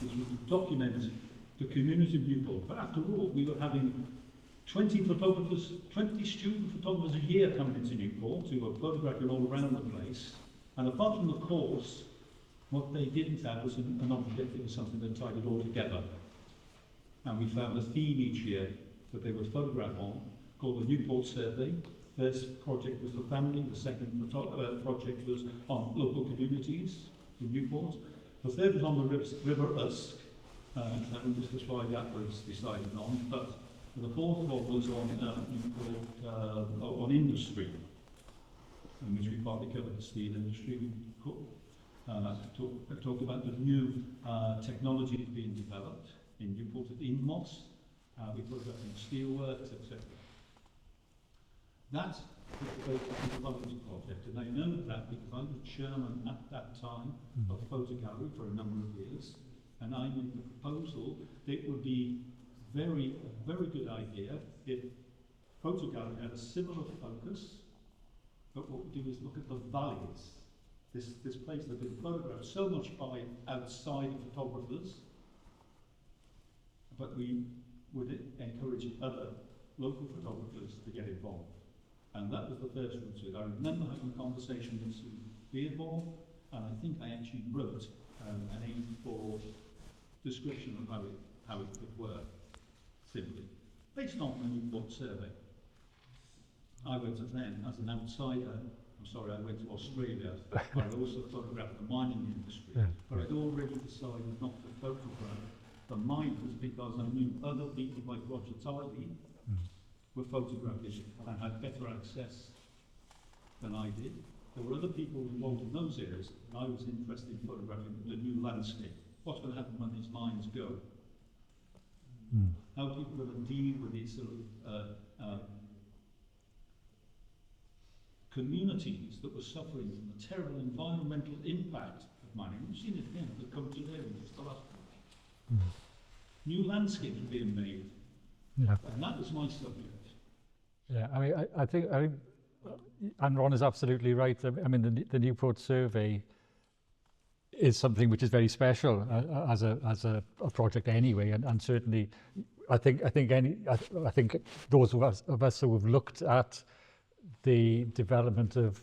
which was to document the community of Newport. But after all, we were having 20 photographers, 20 student photographers a year coming into Newport who were photographing all around the place. And apart from the course, what they didn't have was an objective or something that tied it all together. And we found a theme each year that they would photograph on, called the Newport Survey. First project was the family, the second project was on local communities in Newport. The third was on the River Usk, and this is why that was decided on. But the fourth one was on industry, in which we partly covered the steel industry. We talked about the new technologies being developed in Newport in Moss. We photographed in steelworks, etc. That is the basis of the development project, and I know that because I was chairman at that time of Ffotogallery for a number of years, and I made the proposal that it would be a very good idea if Ffotogallery had a similar focus, but what we do is look at the valleys. This place that has been photographed so much by outside photographers, but we would encourage other local photographers to get involved. And that was the first route. I remember having a conversation with Sue Beardmore, and I think I actually wrote an A4 description of how it could work, simply, based on the Newport survey. I went to then, as an outsider, I went to Australia, but I also photographed the mining industry. Yeah. But I'd already decided not to photograph the miners because I knew other people like Roger Tiley were photographing and had better access than I did. There were other people involved in those areas, and I was interested in photographing the new landscape. What's going to happen when these mines go? How people are going to deal with these sort of communities that were suffering from the terrible environmental impact of mining. We've seen it again, the country there in just the last week. New landscapes are being made, and that was my subject. Yeah, I mean, I think, and Ron is absolutely right. I mean, the Newport survey is something which is very special as a project anyway, and certainly, I think those of us who have looked at the development of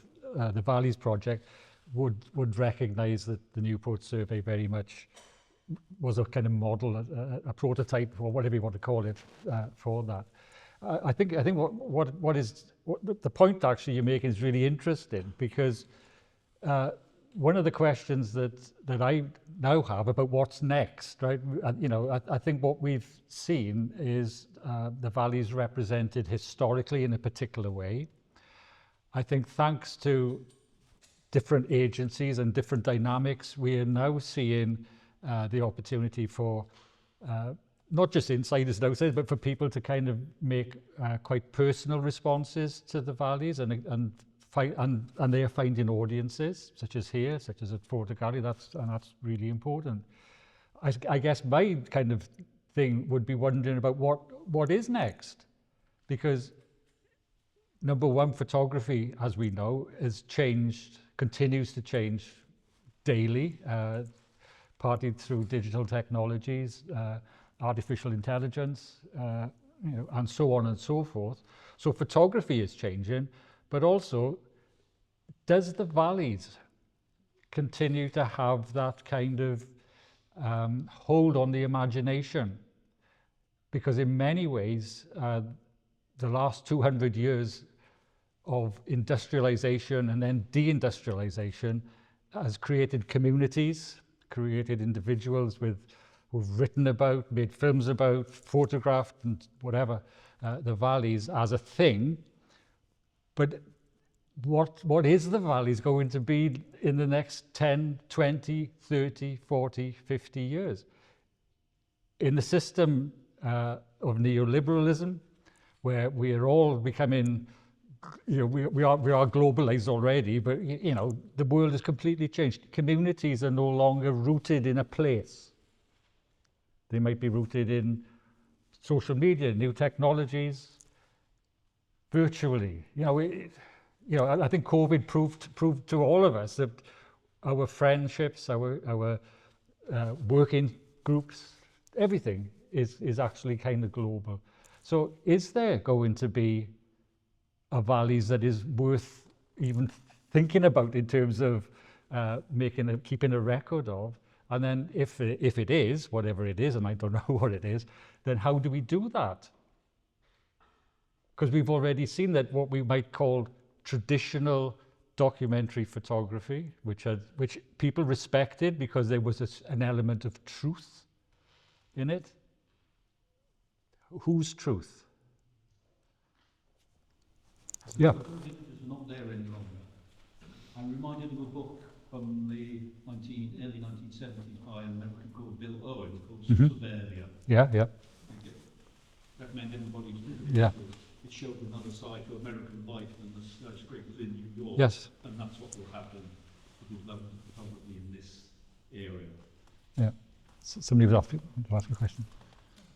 the Valleys project would recognise that the Newport survey very much was a kind of model, a prototype, or whatever you want to call it, for that. I think what the point actually you're making is really interesting, because one of the questions that I now have about what's next, right? I think what we've seen is the valleys represented historically in a particular way. I think thanks to different agencies and different dynamics, we are now seeing the opportunity for not just insiders and outsiders, but for people to kind of make quite personal responses to the valleys, and they are finding audiences, such as here, such as at Ffotogallery. That's really important. I guess my kind of thing would be wondering about what is next, because number one, photography, as we know, has changed, continues to change daily, partly through digital technologies, artificial intelligence, and so on and so forth. So photography is changing, but also, does the valleys continue to have that kind of hold on the imagination? Because in many ways, the last 200 years of industrialization and then deindustrialization has created communities, created individuals who've written about, made films about, photographed and whatever, the valleys as a thing. But what is the valleys going to be in the next 10, 20, 30, 40, 50 years? In the system of neoliberalism, where we are all becoming, we are globalized already, but the world has completely changed. Communities are no longer rooted in a place. They might be rooted in social media, new technologies, virtually. I think COVID proved to all of us that our friendships, our working groups, everything is actually kind of global. So is there going to be a valleys that is worth even thinking about in terms of keeping a record of? And then if it is, whatever it is, and I don't know what it is, then how do we do that? Because we've already seen that what we might call traditional documentary photography, which people respected because there was an element of truth in it. Whose truth? Yeah. The images are not there any longer. I'm reminded of a book from the early 1970s by an American called Bill Owen called Mhm. Suburbia. Yeah, yeah, I recommend everybody to do it. yeah. It showed another side to American life than the skyscrapers in New York. Yes. And that's what will happen with London probably in this area. Yeah. Somebody was off to ask a question.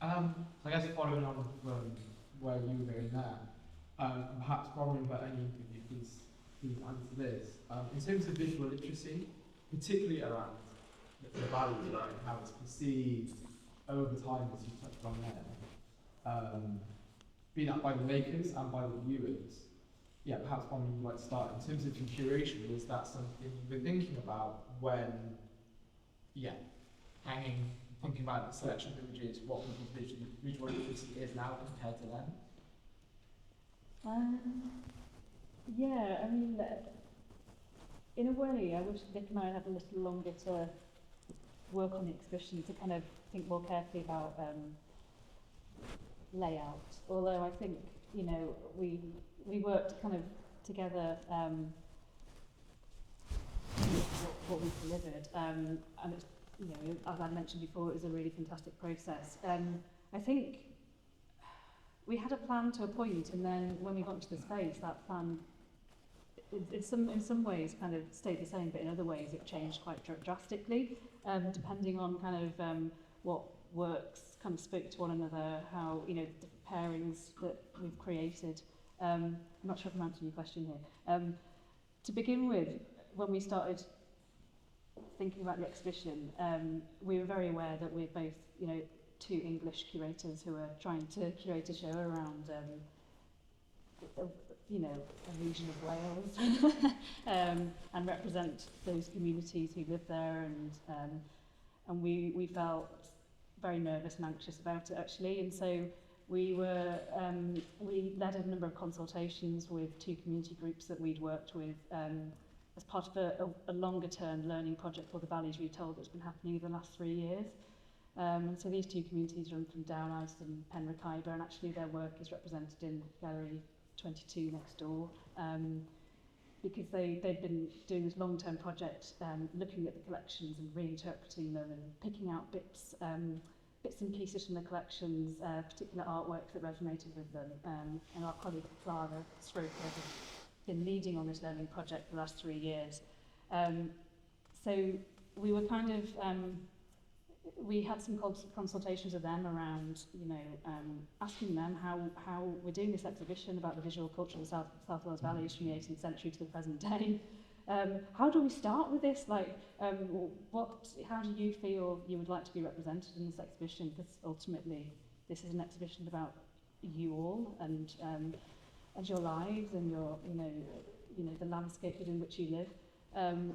I guess following on from where you were going there, perhaps Bronwen, but any of you please answer this. In terms of visual literacy, particularly around the value and how it's perceived over time, as you touched on there, be that by the makers and by the viewers. Yeah, perhaps Bronwen, you'd like to start. In terms of your curation, is that something you've been thinking about when, thinking about the selection of images, what visual literacy is now compared to then? Yeah, I mean, in a way, I wish Nick and I had a little longer to work on the exhibition to kind of think more carefully about layout. Although I think, you know, we worked kind of together what we delivered, and it's, you know, as I mentioned before, it was a really fantastic process. I think we had a plan to a point, and then when we got into the space, that plan, in some ways, kind of stayed the same, but in other ways, it changed quite drastically, depending on kind of what works kind of spoke to one another, how, you know, the pairings that we've created. I'm not sure if I'm answering your question here. To begin with, when we started thinking about the exhibition, we were very aware that we're both, you know, two English curators who are trying to curate a show around, you know, a region of Wales, and represent those communities who live there, and we felt very nervous and anxious about it actually, and so we led a number of consultations with two community groups that we'd worked with as part of a longer term learning project called the Valleys Retold that's been happening over the last 3 years. So these two communities run from Down Ice and Penrith Khyber, and actually their work is represented in Gallery 22 next door, because they've been doing this long-term project looking at the collections and reinterpreting them and picking out bits and pieces from the collections, particular artworks that resonated with them. And our colleague Clara Stroker has been leading on this learning project for the last 3 years. So we were kind of, we had some consultations with them around, you know, asking them how we're doing this exhibition about the visual culture of the South Wales Valleys from the 18th century to the present day. How do we start with this? Like, how do you feel you would like to be represented in this exhibition? Because ultimately, this is an exhibition about you all and your lives and your, you know, the landscape within which you live. And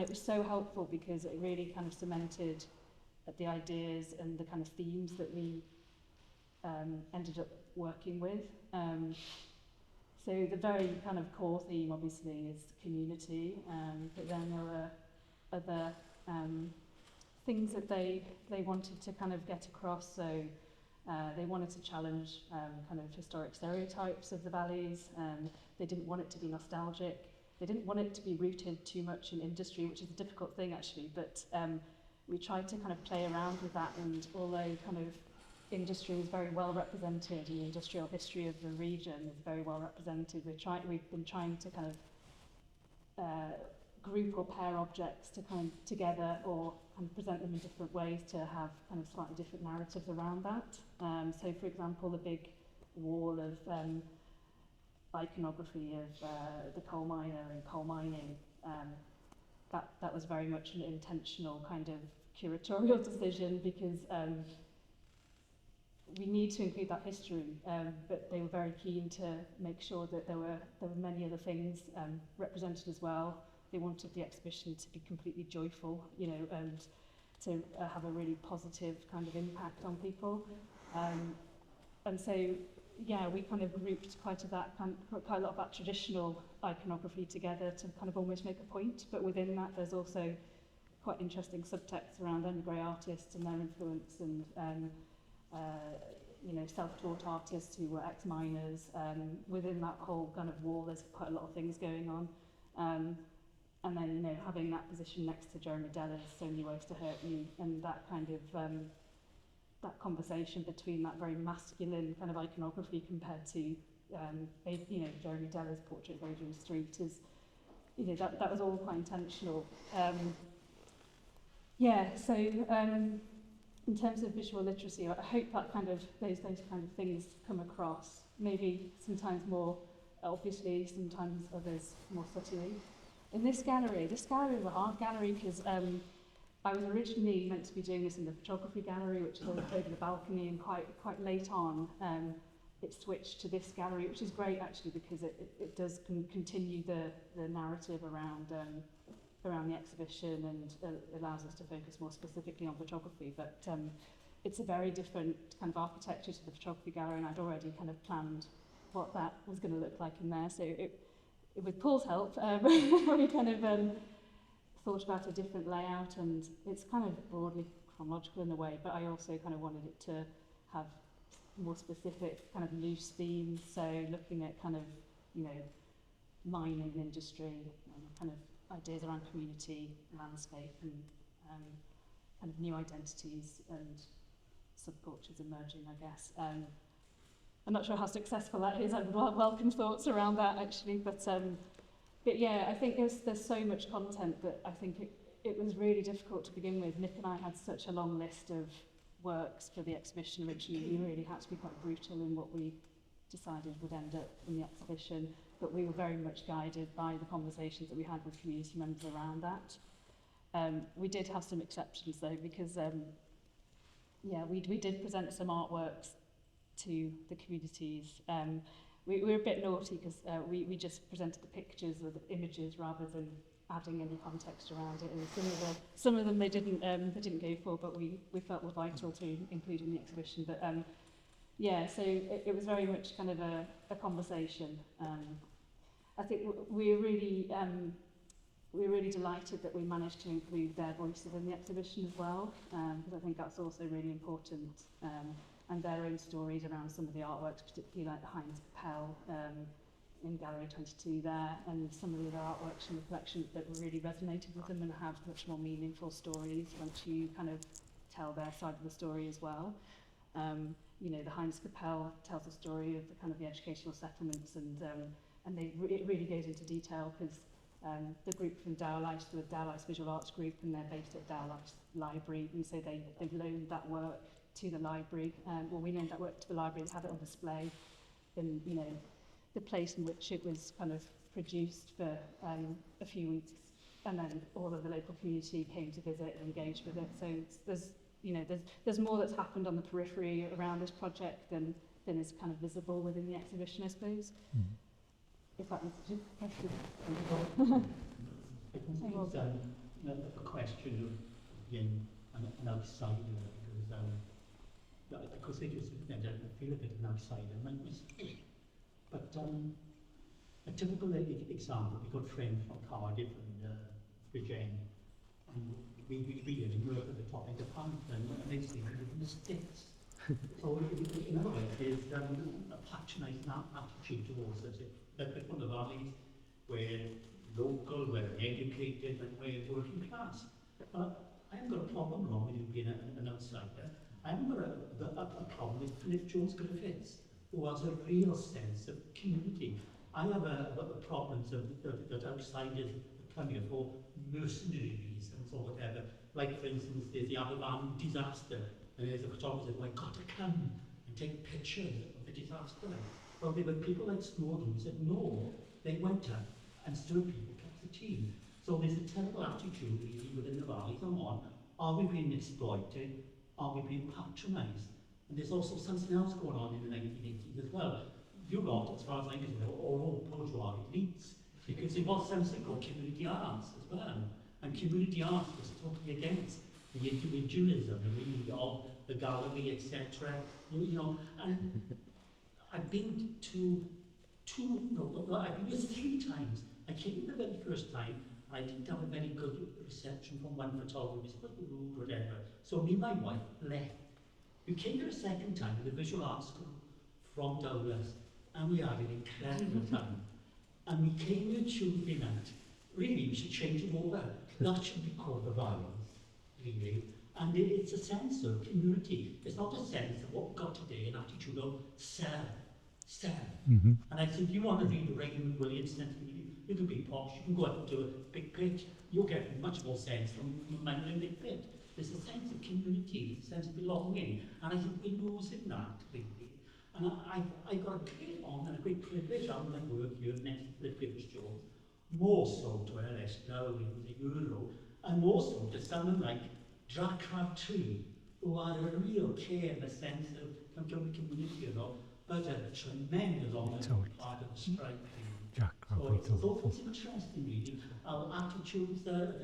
it was so helpful because it really kind of cemented the ideas and the kind of themes that we ended up working with. So the very kind of core theme, obviously, is community, but then there were other things that they wanted to kind of get across. So they wanted to challenge kind of historic stereotypes of the valleys. They didn't want it to be nostalgic. They didn't want it to be rooted too much in industry, which is a difficult thing actually, but we tried to kind of play around with that, and although kind of industry is very well represented, the industrial history of the region is very well represented, we've been trying to kind of group or pair objects to kind of together or kind of present them in different ways to have kind of slightly different narratives around that. So for example, the big wall of iconography of the coal miner and coal mining, that was very much an intentional kind of curatorial decision because we need to include that history, but they were very keen to make sure that there were many other things represented as well. They wanted the exhibition to be completely joyful, you know, and to have a really positive kind of impact on people. And so, yeah, we kind of grouped quite a lot of that traditional iconography together to kind of almost make a point, but within that there's also quite interesting subtext around emigre artists and their influence and you know, self-taught artists who were ex-miners. Within that whole kind of wall there's quite a lot of things going on. and then, you know, having that position next to Jeremy Della's So Many Ways to Hurt You, and that kind of that conversation between that very masculine kind of iconography compared to you know, Jeremy Della's portrait of Adrian Street is, you know, that was all quite intentional. Yeah, so in terms of visual literacy, I hope that kind of those kind of things come across. Maybe sometimes more obviously, sometimes others more subtly. In this gallery was a hard gallery because I was originally meant to be doing this in the photography gallery, which is over the balcony, and quite late on it switched to this gallery, which is great actually because it does continue the narrative around the exhibition and allows us to focus more specifically on photography. But it's a very different kind of architecture to the photography gallery, and I'd already kind of planned what that was going to look like in there. So with Paul's help, we kind of thought about a different layout, and it's kind of broadly chronological in a way, but I also kind of wanted it to have more specific kind of loose themes. So looking at kind of, you know, mining industry, and kind of ideas around community, landscape, and kind of new identities and subcultures emerging, I guess. I'm not sure how successful that is. I would welcome thoughts around that actually, but yeah, I think there's so much content that I think it was really difficult to begin with. Nick and I had such a long list of works for the exhibition originally. We really had to be quite brutal in what we decided would end up in the exhibition, but we were very much guided by the conversations that we had with community members around that. We did have some exceptions though, because yeah, we did present some artworks to the communities. We were a bit naughty because we just presented the pictures or the images rather than adding any context around it, and some of them they didn't go for, but we felt were vital to include in the exhibition. But yeah, so it was very much kind of a conversation. I think we're really delighted that we managed to include their voices in the exhibition as well, because I think that's also really important. And their own stories around some of the artworks, particularly like the Heinz Capel in Gallery 22 there, and some of the other artworks from the collection that really resonated with them and have much more meaningful stories once you kind of tell their side of the story as well. You know, the Heinz Capel tells the story of the kind of the educational settlements, and it really goes into detail because the group from Dowlice, the Dowlice Visual Arts Group, and they're based at Dowlice Library, and so they've loaned that work to the library. Well, we loaned that work to the library and had it on display in, you know, the place in which it was kind of produced for a few weeks, and then all of the local community came to visit and engage with it. So there's more that's happened on the periphery around this project than is kind of visible within the exhibition, I suppose. If that was a question. I think it's a question of being an outsider, because they just feel a bit of an outsider, like myself. But a typical example, we've got friends from Cardiff and Bridgend, and we did work at the topic of hunt, and they say they're in the sticks. So in other words, there's a patronising attitude towards it. Like one of the valleys, we're local, we're educated, and we're working class. I haven't got a problem wrong with you being an outsider. I haven't got a problem with Philip Jones Griffiths, who has a real sense of community. I have a problems that outsiders come here for mercenary reasons or whatever. Like, for instance, there's the Aberfan disaster, and there's a photographer who said, well, I got to come and take pictures of the disaster. Well, there were people like Snowden who said, no, they went up and still people kept the team. So there's a terrible attitude really within the valley. Come on, are we being exploited? Are we being patronised? And there's also something else going on in the 1980s as well. You got, as far as I'm concerned, all bourgeois elites, because there was something called community arts as well. And community arts was totally against the individualism, really, of the gallery, etc. You know, and I've been to I've been here 3 times. I came the very first time, I didn't have a very good reception from one photographer, it was rude, whatever. So me and my wife left. We came here a second time with the visual arts school from Douglas, and we had an incredible time. And we came here Tuesday night, really we should change it over. That should be called the values, really. And it's a sense of community. It's not a sense of what we've got today, an attitude of serve. Mm-hmm. And I think you want to read the Raymond Williams sense, you can be posh, you can go up to a big pitch, you'll get much more sense from a man in a big pit. There's a sense of community, a sense of belonging, and I think we're losing that, really. And I got a great honour and a great privilege on my work here next to the British Joe, more so to LS now in the Euro, and more so to someone like Jack Crabtree, who had a real care and a sense of community, you know, but a tremendous honour part of the strike. Jack Crabtree. So it's interesting, really. Our attitudes are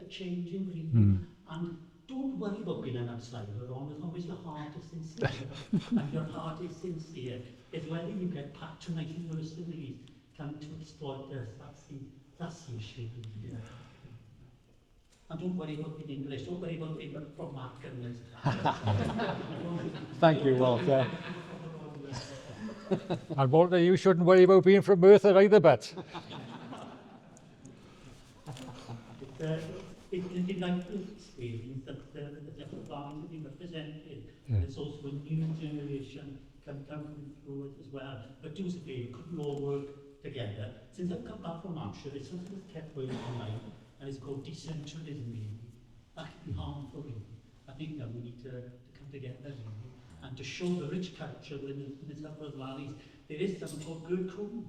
changing, really, and don't worry about being an outsider, Ron, as long as your heart is sincere. And your heart is sincere. It's whether you get patronising mercenaries come to exploit us. That's the issue. Yeah. And don't worry about being English. Don't worry about being from Markham. Thank you, Walter. And Walter, you shouldn't worry about being from Merthyr either, but. It's a delightful experience that the different values have been represented. Yeah. There's also a new generation coming through it as well. But do us a favour, couldn't we all work together? Since I've come back from Hampshire, it's something that's kept going on mine, and it's called decentralism, really. That can be harmful, really. I think that we need to come together, really, and to show the rich culture in the several valleys. There is something called Colquhoun.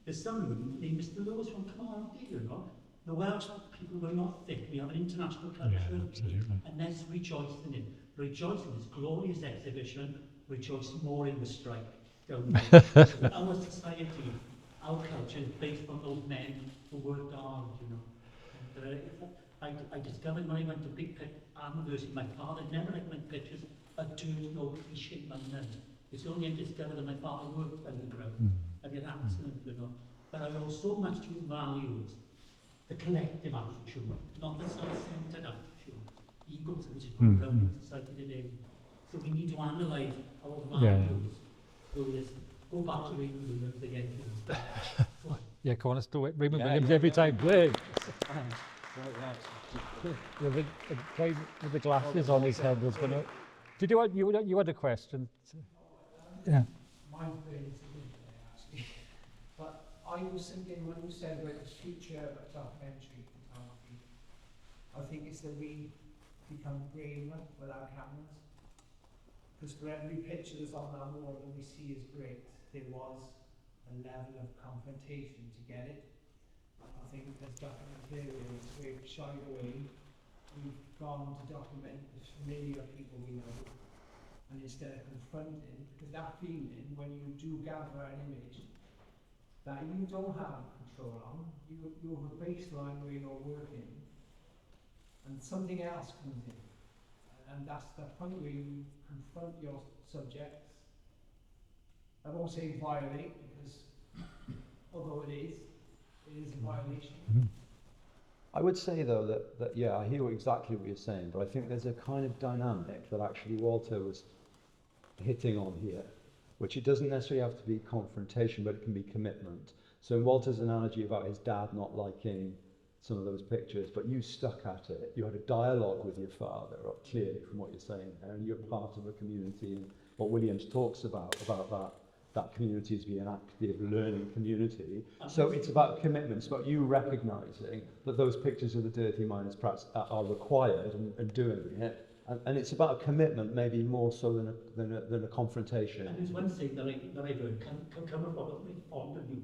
There's someone named Mr. Lewis from Cardiff, you know. The Welsh people were not thick. We have an international culture, and let's rejoice in it. Rejoice in this glorious exhibition. Rejoice more in the strike. Our society, our culture is based on those men who worked hard, you know. And, I discovered when I went to Big Pit University, my father never liked my pictures at doing no cliche London. It's only I discovered that my father worked underground and an accident, you know. But I owe so much to values. The collective attitude, not the self-centered attitude. Egos, which is what in society today. So we need to analyse our values. So let's go back to Raymond Williams again. Yeah, come on, let's do it. Raymond Williams every time. Yay. With the guy with the glasses on his head was going to. Did you had a question? Yeah. Mine's very significant, actually. But I was thinking when you said about the future of documentary photography, I think it's that we become braver with our cameras. Because for every picture that's on that wall that we see is great, there was a level of confrontation to get it. I think as documentarians, we've shied away. We've gone to document the familiar people we know, and instead of confronting, because that feeling when you do gather an image that you don't have control on, you have a baseline where you're working, and something else comes in, and that's the point where you confront your subjects. I won't say violate, because although it is a violation. I would say though that yeah, I hear exactly what you're saying, but I think there's a kind of dynamic that actually Walter was hitting on here, which it doesn't necessarily have to be confrontation, but it can be commitment. So in Walter's analogy about his dad not liking some of those pictures, but you stuck at it. You had a dialogue with your father, clearly from what you're saying there, and you're part of a community, and what Williams talks about that community as being an active learning community. So it's about commitments, but you recognising that those pictures of the dirty miners perhaps are required and doing it. And it's about a commitment, maybe more so than a confrontation. And there's one thing that I heard, come from probably fond of you,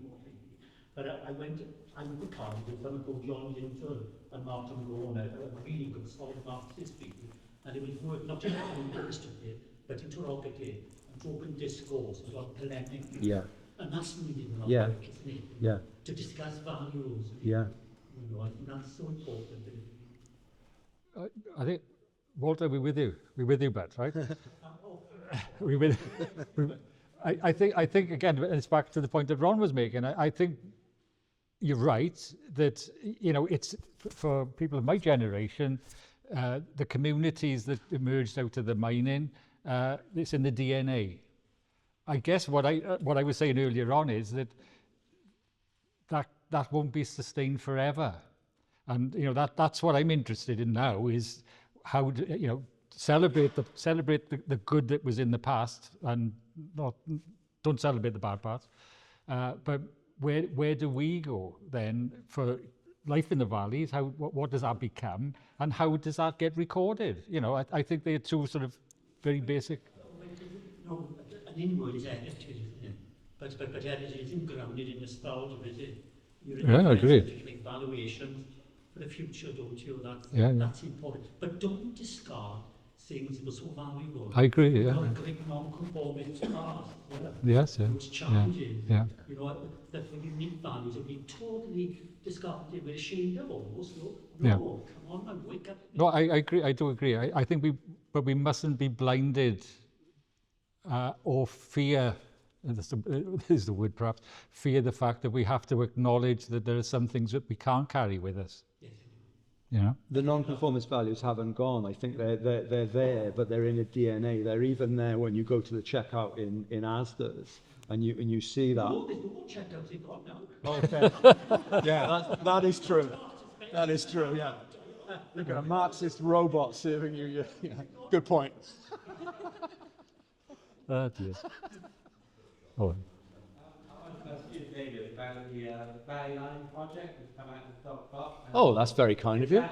but I went to Cardiff with someone called John Linton and Martin Gorn, a really good solid Marxist people, and it was work not just illustrative, but interrogative, and open discourse, and on polemic. Yeah. And that's really the Yeah. work, isn't it? Yeah. To discuss values. Yeah. You know, I think that's so important. I think, Walter, we're with you. We're with you, Bert, right? We're with I think, again, it's back to the point that Ron was making. I think you're right that, you know, it's for people of my generation, the communities that emerged out of the mining, it's in the DNA. I guess what I was saying earlier on is that won't be sustained forever. And that's what I'm interested in now, is how celebrate the good that was in the past, and don't celebrate the bad parts. But where do we go then for life in the valleys? What does that become, and how does that get recorded? I think they're two sort of very basic. No, an inward is heritage, isn't it? But heritage isn't grounded in nostalgia, is it? I agree. You make valuations for the future, don't you? That's important. But don't discard things that were so valuable. I agree, yeah. Great non-conformist past. Yes, yeah. Which challenges, yeah. the unique values have been totally discarded. We're ashamed of almost. Yeah. Come on, and wake up. No, I agree. I do agree. I think we mustn't be blinded or fear. This is the word, perhaps. Fear the fact that we have to acknowledge that there are some things that we can't carry with us. Yes. The non-conformist values haven't gone. I think they're there, but they're in a DNA. They're even there when you go to the checkout in Asda's, and you see that. Oh, there's no more checkouts they've got now. Okay. Yeah, that is true. That is true. Yeah. Look at a Marxist robot serving you. Yeah. Good point. Dear. Oh. I want to ask you, David, about the Valley Line project that's come out of the top crop. Oh, that's very kind of you.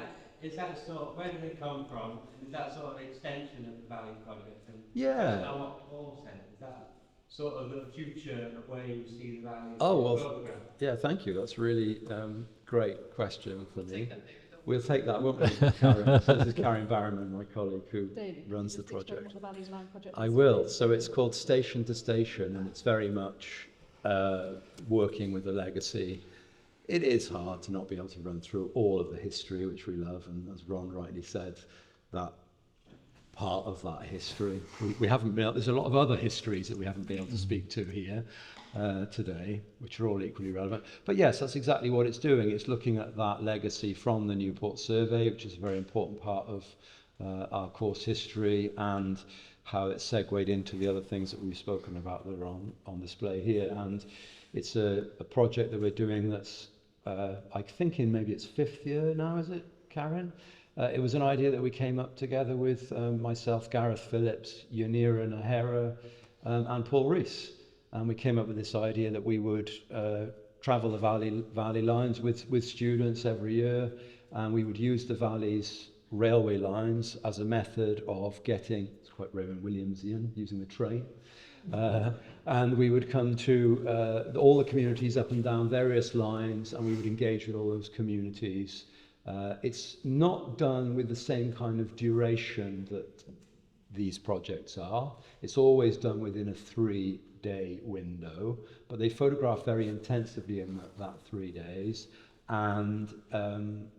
Is that a sort? Where did it come from? Is that sort of an extension of the Valley project? And Yeah. Is that what Paul said? Is that sort of the future of where you see the Valley? Oh, well, yeah, thank you. That's really great question for me. We'll take that, won't we, Karen? This is Karen Barrowman, my colleague, who runs the project. I will. So it's called Station to Station, and it's very much working with the legacy. It is hard to not be able to run through all of the history, which we love, and as Ron rightly said, that part of that history. We haven't been able, there's a lot of other histories that we haven't been able to speak to here today, which are all equally relevant. But yes, that's exactly what it's doing. It's looking at that legacy from the Newport Survey, which is a very important part of our course history, and how it's segued into the other things that we've spoken about that are on display here. And it's a project that we're doing that's, I think in maybe its 5th year now, is it, Karen? It was an idea that we came up together with myself, Gareth Phillips, Yanira Nahara, and Paul Rees. And we came up with this idea that we would travel the valley lines with students every year, and we would use the valley's railway lines as a method of getting, it's quite Raymond Williamsian, using the train. And we would come to all the communities up and down various lines, and we would engage with all those communities. It's not done with the same kind of duration that these projects are. It's always done within a 3-day window, but they photograph very intensively in that 3 days. And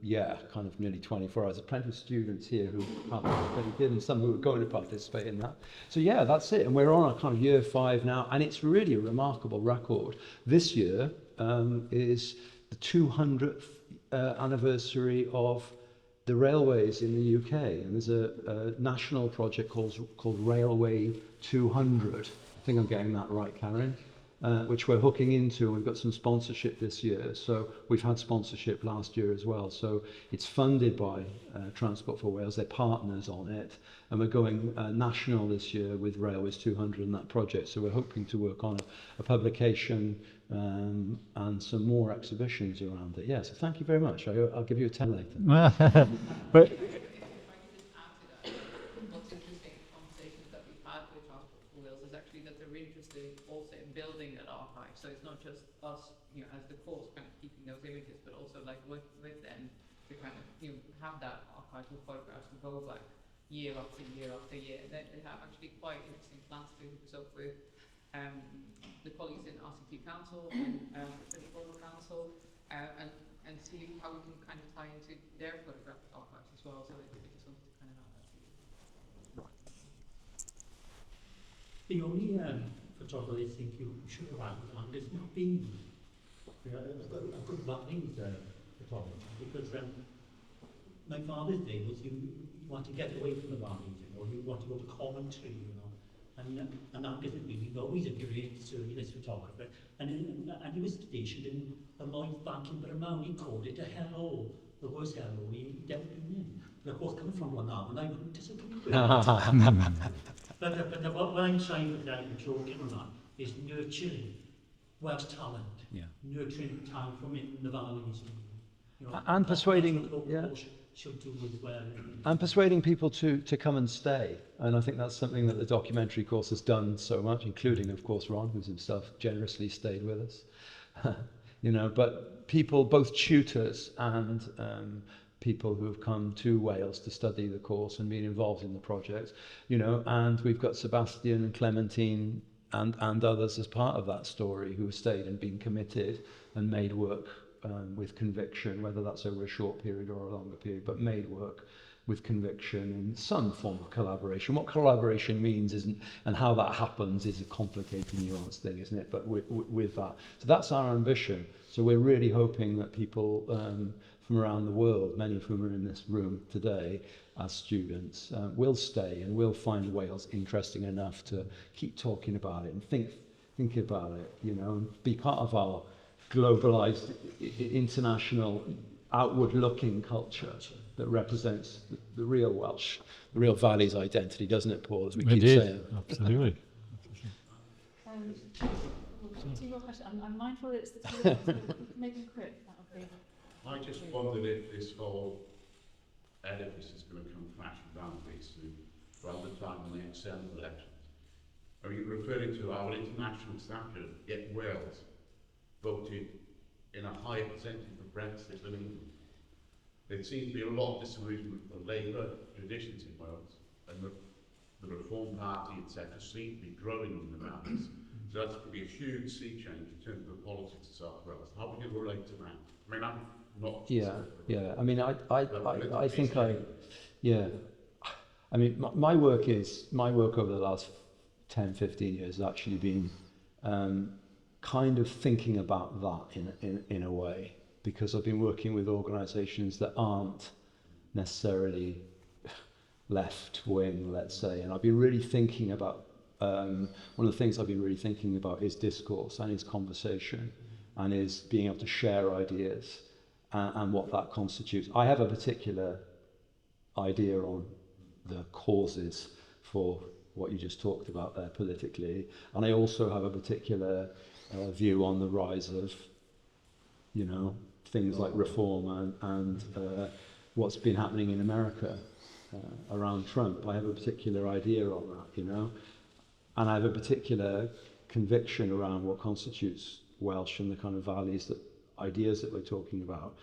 yeah, kind of nearly 24 hours. There's plenty of students here who participated and some who are going to participate in that. So yeah, that's it. And we're on our kind of year 5 now, and it's really a remarkable record. This year is the 200th anniversary of the railways in the UK, and there's a national project called Railway 200. I think I'm getting that right, Karen. Which we're hooking into, and we've got some sponsorship this year. So we've had sponsorship last year as well. So it's funded by Transport for Wales. They're partners on it, and we're going national this year with Railways 200 and that project. So we're hoping to work on a publication and some more exhibitions around it. Yeah, so thank you very much. I'll give you a 10 later. But building that archive, so it's not just us, as the course, kind of keeping those images, but also like working with them to kind of have that archival photographs and go back year after year after year. They have actually quite interesting plans to hook us up with the colleagues in RCT Council and the Global Council, and see how we can kind of tie into their photographic archives as well. So we just wanted to kind of have that. The only photographer I think you should have had on is not being a good valleys photographer, because my father's day was you want to get away from the valleys, you want to go to commentary, and Angus had been always a great surrealist photographer, and he was stationed in a mine back in Bramall. He called it a hellhole the horse gallery, you don't do in. But of course, coming from one arm, and I wouldn't disagree with that. But what I'm trying to get out of talking on that is nurturing Welsh talent, nurturing talent from in the valleys. You know, And persuading, should do as well. and persuading people to come and stay. And I think that's something that the documentary course has done so much, including, of course, Ron, who's himself generously stayed with us. You know, but people, both tutors and people who have come to Wales to study the course and been involved in the project, you know, and we've got Sebastian and Clementine and others as part of that story who have stayed and been committed and made work with conviction, whether that's over a short period or a longer period, but made work with conviction in some form of collaboration. What collaboration means isn't, and how that happens is a complicated, nuanced thing, isn't it? But with that. So that's our ambition. So we're really hoping that people from around the world, many of whom are in this room today as students, will stay and will find Wales interesting enough to keep talking about it and think about it, you know, and be part of our globalized, international, outward-looking culture that represents the real Welsh, the real Valley's identity, doesn't it, Paul, as we keep saying? Absolutely. Two more questions. I'm mindful that it's the two of us, so make them quick. That would be. I just wondered if this whole edifice is going to come crashing down pretty soon, around the time of the next Senate elections. Are you referring to our international stature, yet Wales voted in a higher percentage for Brexit than England? There seems to be a lot of disillusionment for Labour traditions in Wales, and the Reform Party, etc., seem to be growing in the valleys. So that's going to be a huge sea change in terms of the politics of South Wales. How would you relate to that? I mean, I'm not... I mean, I think I mean, my work over the last 10, 15 years has actually been kind of thinking about that in a way, because I've been working with organisations that aren't necessarily left wing, let's say, and I've been really thinking about one of the things I've been really thinking about is discourse and is conversation and is being able to share ideas and what that constitutes. I have a particular idea on the causes for what you just talked about there politically, and I also have a particular view on the rise of, you know, things like reform and what's been happening in America around Trump. I have a particular idea on that, you know, and I have a particular conviction around what constitutes Welsh and the kind of values, that ideas that we're talking about.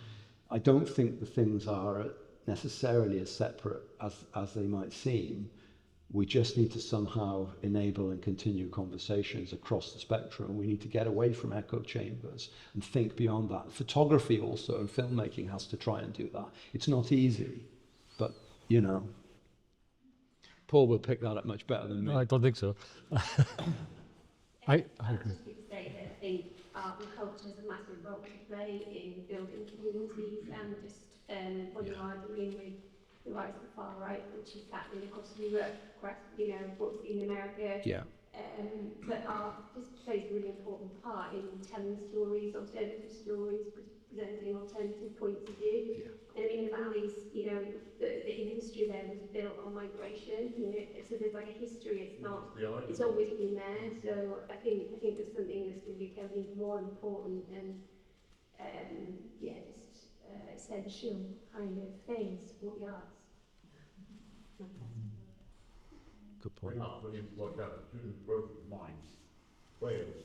I don't think the things are necessarily as separate as they might seem. We just need to somehow enable and continue conversations across the spectrum. We need to get away from echo chambers and think beyond that. Photography also and filmmaking has to try and do that. It's not easy, but, you know, Paul will pick that up much better than me. No, I don't think so. I agree. Say that I think art and culture has a massive role to play in building communities, and just when you are dealing with the rise of the far right, which is happening across Europe, across, you know, what's in America. Yeah. But art just plays a really important part in telling stories, alternative stories, presenting alternative points of view. Yeah. And I mean, the valleys, you know, the industry there was built on migration, you know, so there's like a history. It's not, it's always been there. So I think there's something that's going to become even more important and just essential kind of things for the arts. Good point. We're not willing to watch out for student growth of minds. Wales,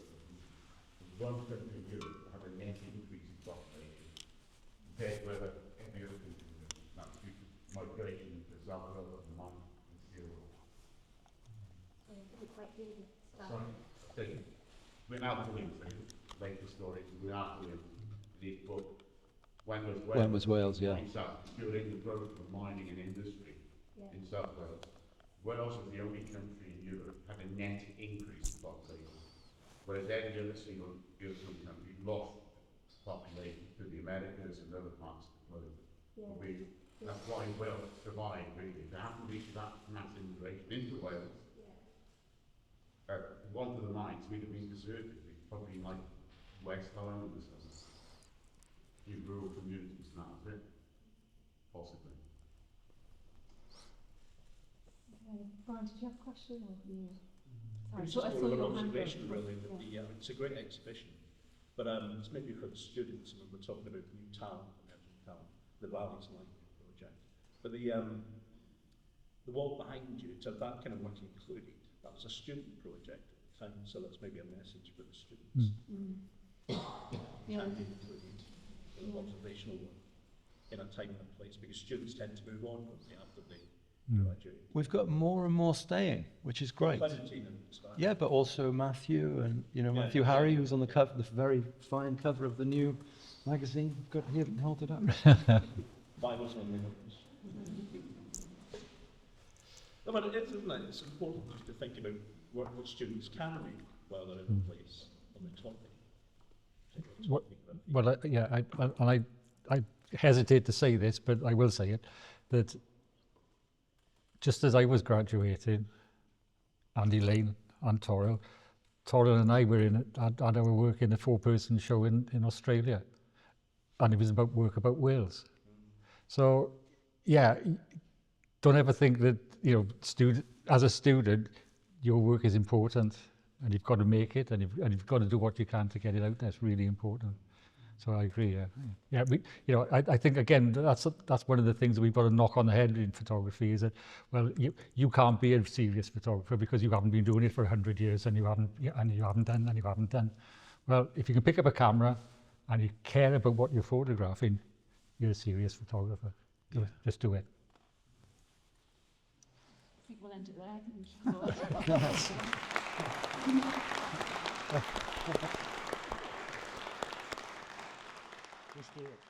one country in Europe, have a net increase in population compared to any other country in Europe. That's due to migration to South Wales and mine and zero. Sorry. We're now doing later stories. We are doing this book. When was Wales? Yeah. During the growth of mining and industry in South Wales. Wales was the only country in Europe that had a net increase in population, whereas every other single European country lost population to the Americas and other parts of the globe. Yeah. That's why Wales survived, really. They haven't reached that mass immigration into Wales. Yeah. One of the mines, we'd have been deserted. We'd probably like West Island or something. You rural communities now, is it? possibly. Brian, did you have a question? Or you? It's Sorry, just I more saw of an your hand up. observation, really. That Yeah. it's a great exhibition, but it's maybe for the students. And we're talking about the new town, the Valleys Line project. But the wall behind you, so that kind of work included. That was a student project at the time, so that's maybe a message for the students. Yeah. Can be included in observational work in a time and a place, because students tend to move on after they graduate. We've got more and more staying, which is great. Clementine and stuff. Yeah, but also Matthew and, Yeah. Matthew Harry, who's on the cover, the very fine cover of the new magazine. I've got here, hold it up. Bibles on the notes. No, but it is, isn't it? It's important just to think about what students can read while they're in a place on the topic. I hesitate to say this, but I will say it, that just as I was graduating, Andy Lane and Toril and I were had our work in a 4-person show in Australia, and it was about work about Wales. So, yeah, don't ever think that, as a student, your work is important, and you've got to make it, and you've got to do what you can to get it out there. It's really important. So I agree. Yeah. I think again that's one of the things that we've got to knock on the head in photography is that, well, you can't be a serious photographer because you haven't been doing it for 100 years and you haven't done. Well, if you can pick up a camera and you care about what you're photographing, you're a serious photographer. Yeah. Just do it. I think we'll end it there. Just do it.